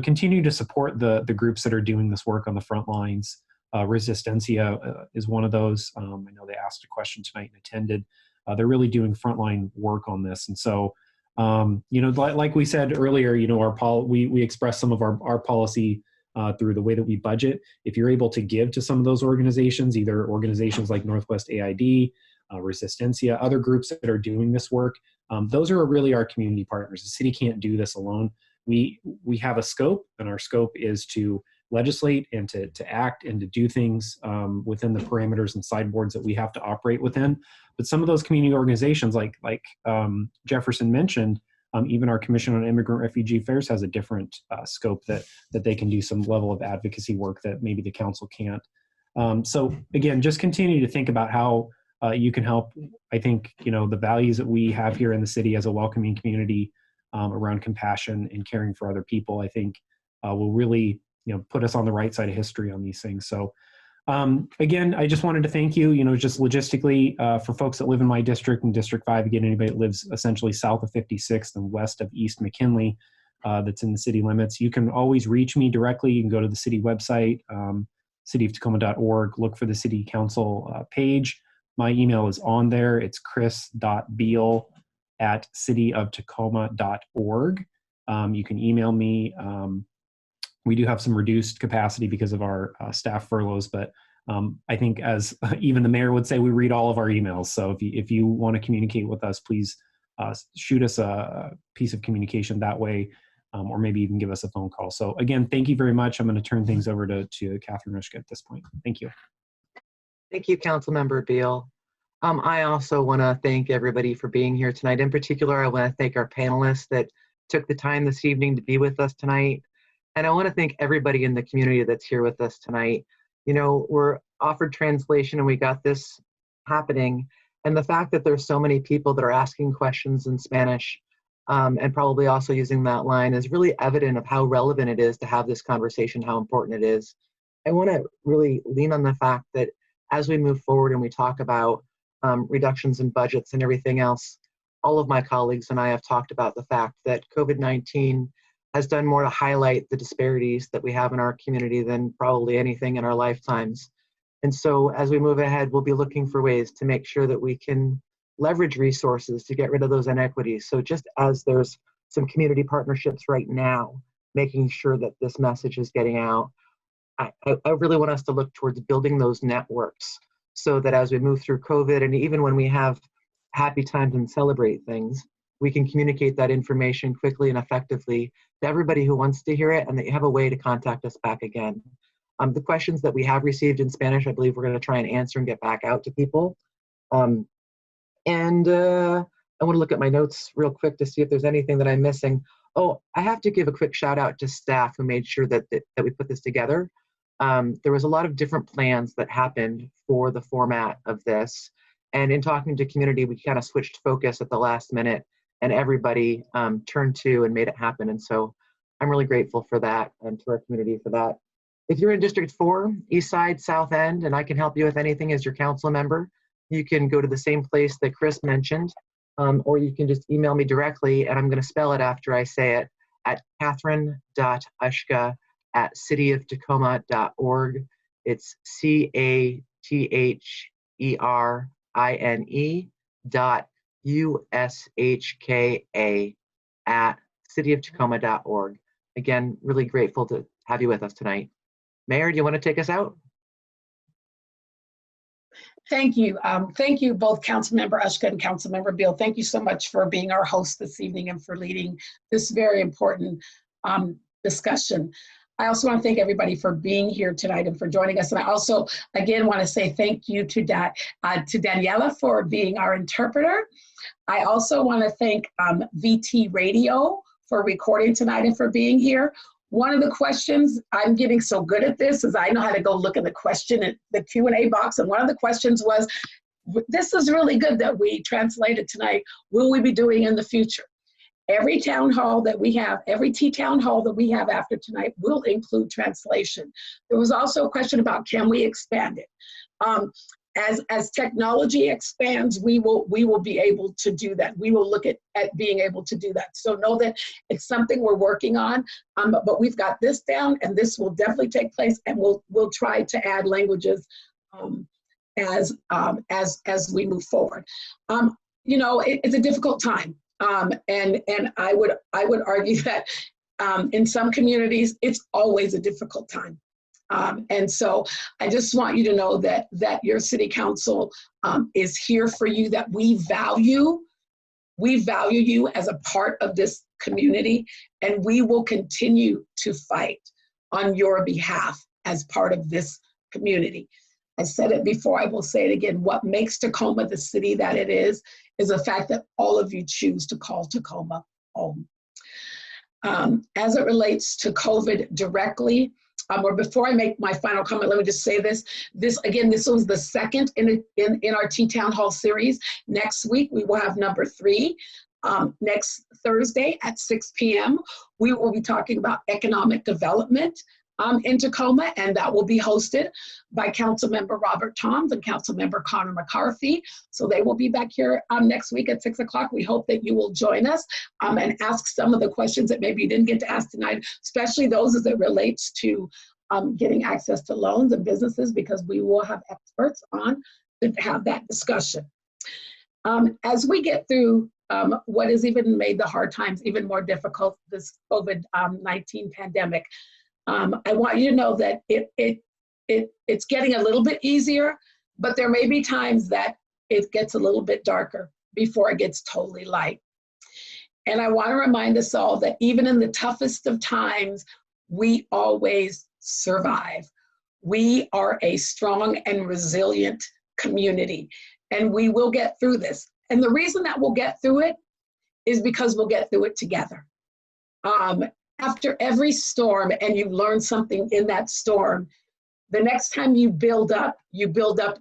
continue to support the groups that are doing this work on the front lines. Resistencia is one of those. I know they asked a question tonight and attended. They're really doing frontline work on this. And so, like we said earlier, we express some of our policy through the way that we budget. If you're able to give to some of those organizations, either organizations like Northwest AID, Resistencia, other groups that are doing this work, those are really our community partners. The city can't do this alone. We have a scope, and our scope is to legislate and to act and to do things within the parameters and sideboards that we have to operate within. But some of those community organizations, like Jefferson mentioned, even our Commission on Immigrant Refugee Affairs has a different scope that they can do some level of advocacy work that maybe the council can't. So again, just continue to think about how you can help. I think, the values that we have here in the city as a welcoming community around compassion and caring for other people, I think will really, put us on the right side of history on these things. So again, I just wanted to thank you, just logistically for folks that live in my district, in District 5, again, anybody that lives essentially south of 56th and west of East McKinley that's in the city limits. You can always reach me directly. You can go to the city website, cityoftacoma.org, look for the city council page. My email is on there. It's chris.beale@cityoftacoma.org. You can email me. We do have some reduced capacity because of our staff furloughs, but I think, as even the mayor would say, we read all of our emails. So if you want to communicate with us, please shoot us a piece of communication that way, or maybe even give us a phone call. So again, thank you very much. I'm going to turn things over to Catherine Ushka at this point. Thank you. Thank you, Councilmember Beale. I also want to thank everybody for being here tonight. In particular, I want to thank our panelists that took the time this evening to be with us tonight. And I want to thank everybody in the community that's here with us tonight. You know, we're offered translation and we got this happening. And the fact that there's so many people that are asking questions in Spanish and probably also using that line is really evident of how relevant it is to have this conversation, how important it is. I want to really lean on the fact that as we move forward and we talk about reductions in budgets and everything else, all of my colleagues and I have talked about the fact that COVID-19 has done more to highlight the disparities that we have in our community than probably anything in our lifetimes. And so as we move ahead, we'll be looking for ways to make sure that we can leverage resources to get rid of those inequities. So just as there's some community partnerships right now, making sure that this message is getting out, I really want us to look towards building those networks so that as we move through COVID and even when we have happy times and celebrate things, we can communicate that information quickly and effectively to everybody who wants to hear it and that you have a way to contact us back again. The questions that we have received in Spanish, I believe we're going to try and answer and get back out to people. I want to look at my notes real quick to see if there's anything that I'm missing. Oh, I have to give a quick shout out to staff who made sure that we put this together. There was a lot of different plans that happened for the format of this. And in talking to community, we kind of switched focus at the last minute and everybody turned to and made it happen. And so I'm really grateful for that and to our community for that. If you're in District 4, East Side, South End, and I can help you with anything as your council member, you can go to the same place that Chris mentioned, or you can just email me directly, and I'm going to spell it after I say it, at catherine.ushka@cityoftacoma.org. It's CATHERINE.USHKA@cityoftacoma.org. Again, really grateful to have you with us tonight. Mayor, do you want to take us out? Thank you. Thank you, both Councilmember Ushka and Councilmember Beale. Thank you so much for being our host this evening and for leading this very important discussion. I also want to thank everybody for being here tonight and for joining us. And I also, again, want to say thank you to Daniela for being our interpreter. I also want to thank VT Radio for recording tonight and for being here. One of the questions, I'm getting so good at this, is I know how to go look at the question in the Q&A box. And one of the questions was, this is really good that we translated tonight. Will we be doing in the future? Every town hall that we have, every T-Town hall that we have after tonight will include translation. There was also a question about, can we expand it? As technology expands, we will be able to do that. We will look at being able to do that. So know that it's something we're working on, but we've got this down, and this will definitely take place, and we'll try to add languages as we move forward. You know, it's a difficult time, and I would argue that in some communities it's always a difficult time. And so I just want you to know that your city council is here for you, that we value you as a part of this community, and we will continue to fight on your behalf as part of this community. I said it before, I will say it again. What makes Tacoma the city that it is the fact that all of you choose to call Tacoma home. As it relates to COVID directly, or before I make my final comment, let me just say this. This was the second in our T-Town Hall series. Next week, we will have number 3. Next Thursday at 6 p.m., we will be talking about economic development in Tacoma, and that will be hosted by Councilmember Robert Toms and Councilmember Connor McCarthy. So they will be back here next week at 6 o'clock. We hope that you will join us and ask some of the questions that maybe you didn't get to ask tonight, especially those as it relates to getting access to loans and businesses, because we will have experts on to have that discussion. As we get through what has even made the hard times even more difficult, this COVID-19 pandemic, I want you to know that it's getting a little bit easier, but there may be times that it gets a little bit darker before it gets totally light. And I want to remind us all that even in the toughest of times, we always survive. We are a strong and resilient community. and we will get through this. And the reason that we'll get through it is because we'll get through it together. After every storm, and you learn something in that storm, the next time you build up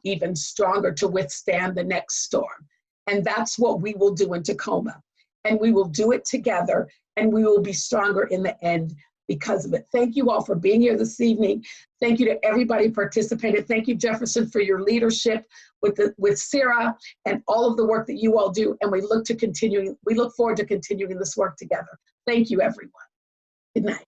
even stronger to withstand the next storm. And that's what we will do in Tacoma. And we will do it together, and we will be stronger in the end because of it. Thank you all for being here this evening. Thank you to everybody who participated. Thank you, Jefferson, for your leadership with Sarah and all of the work that you all do. And we look forward to continuing this work together. Thank you, everyone. Good night.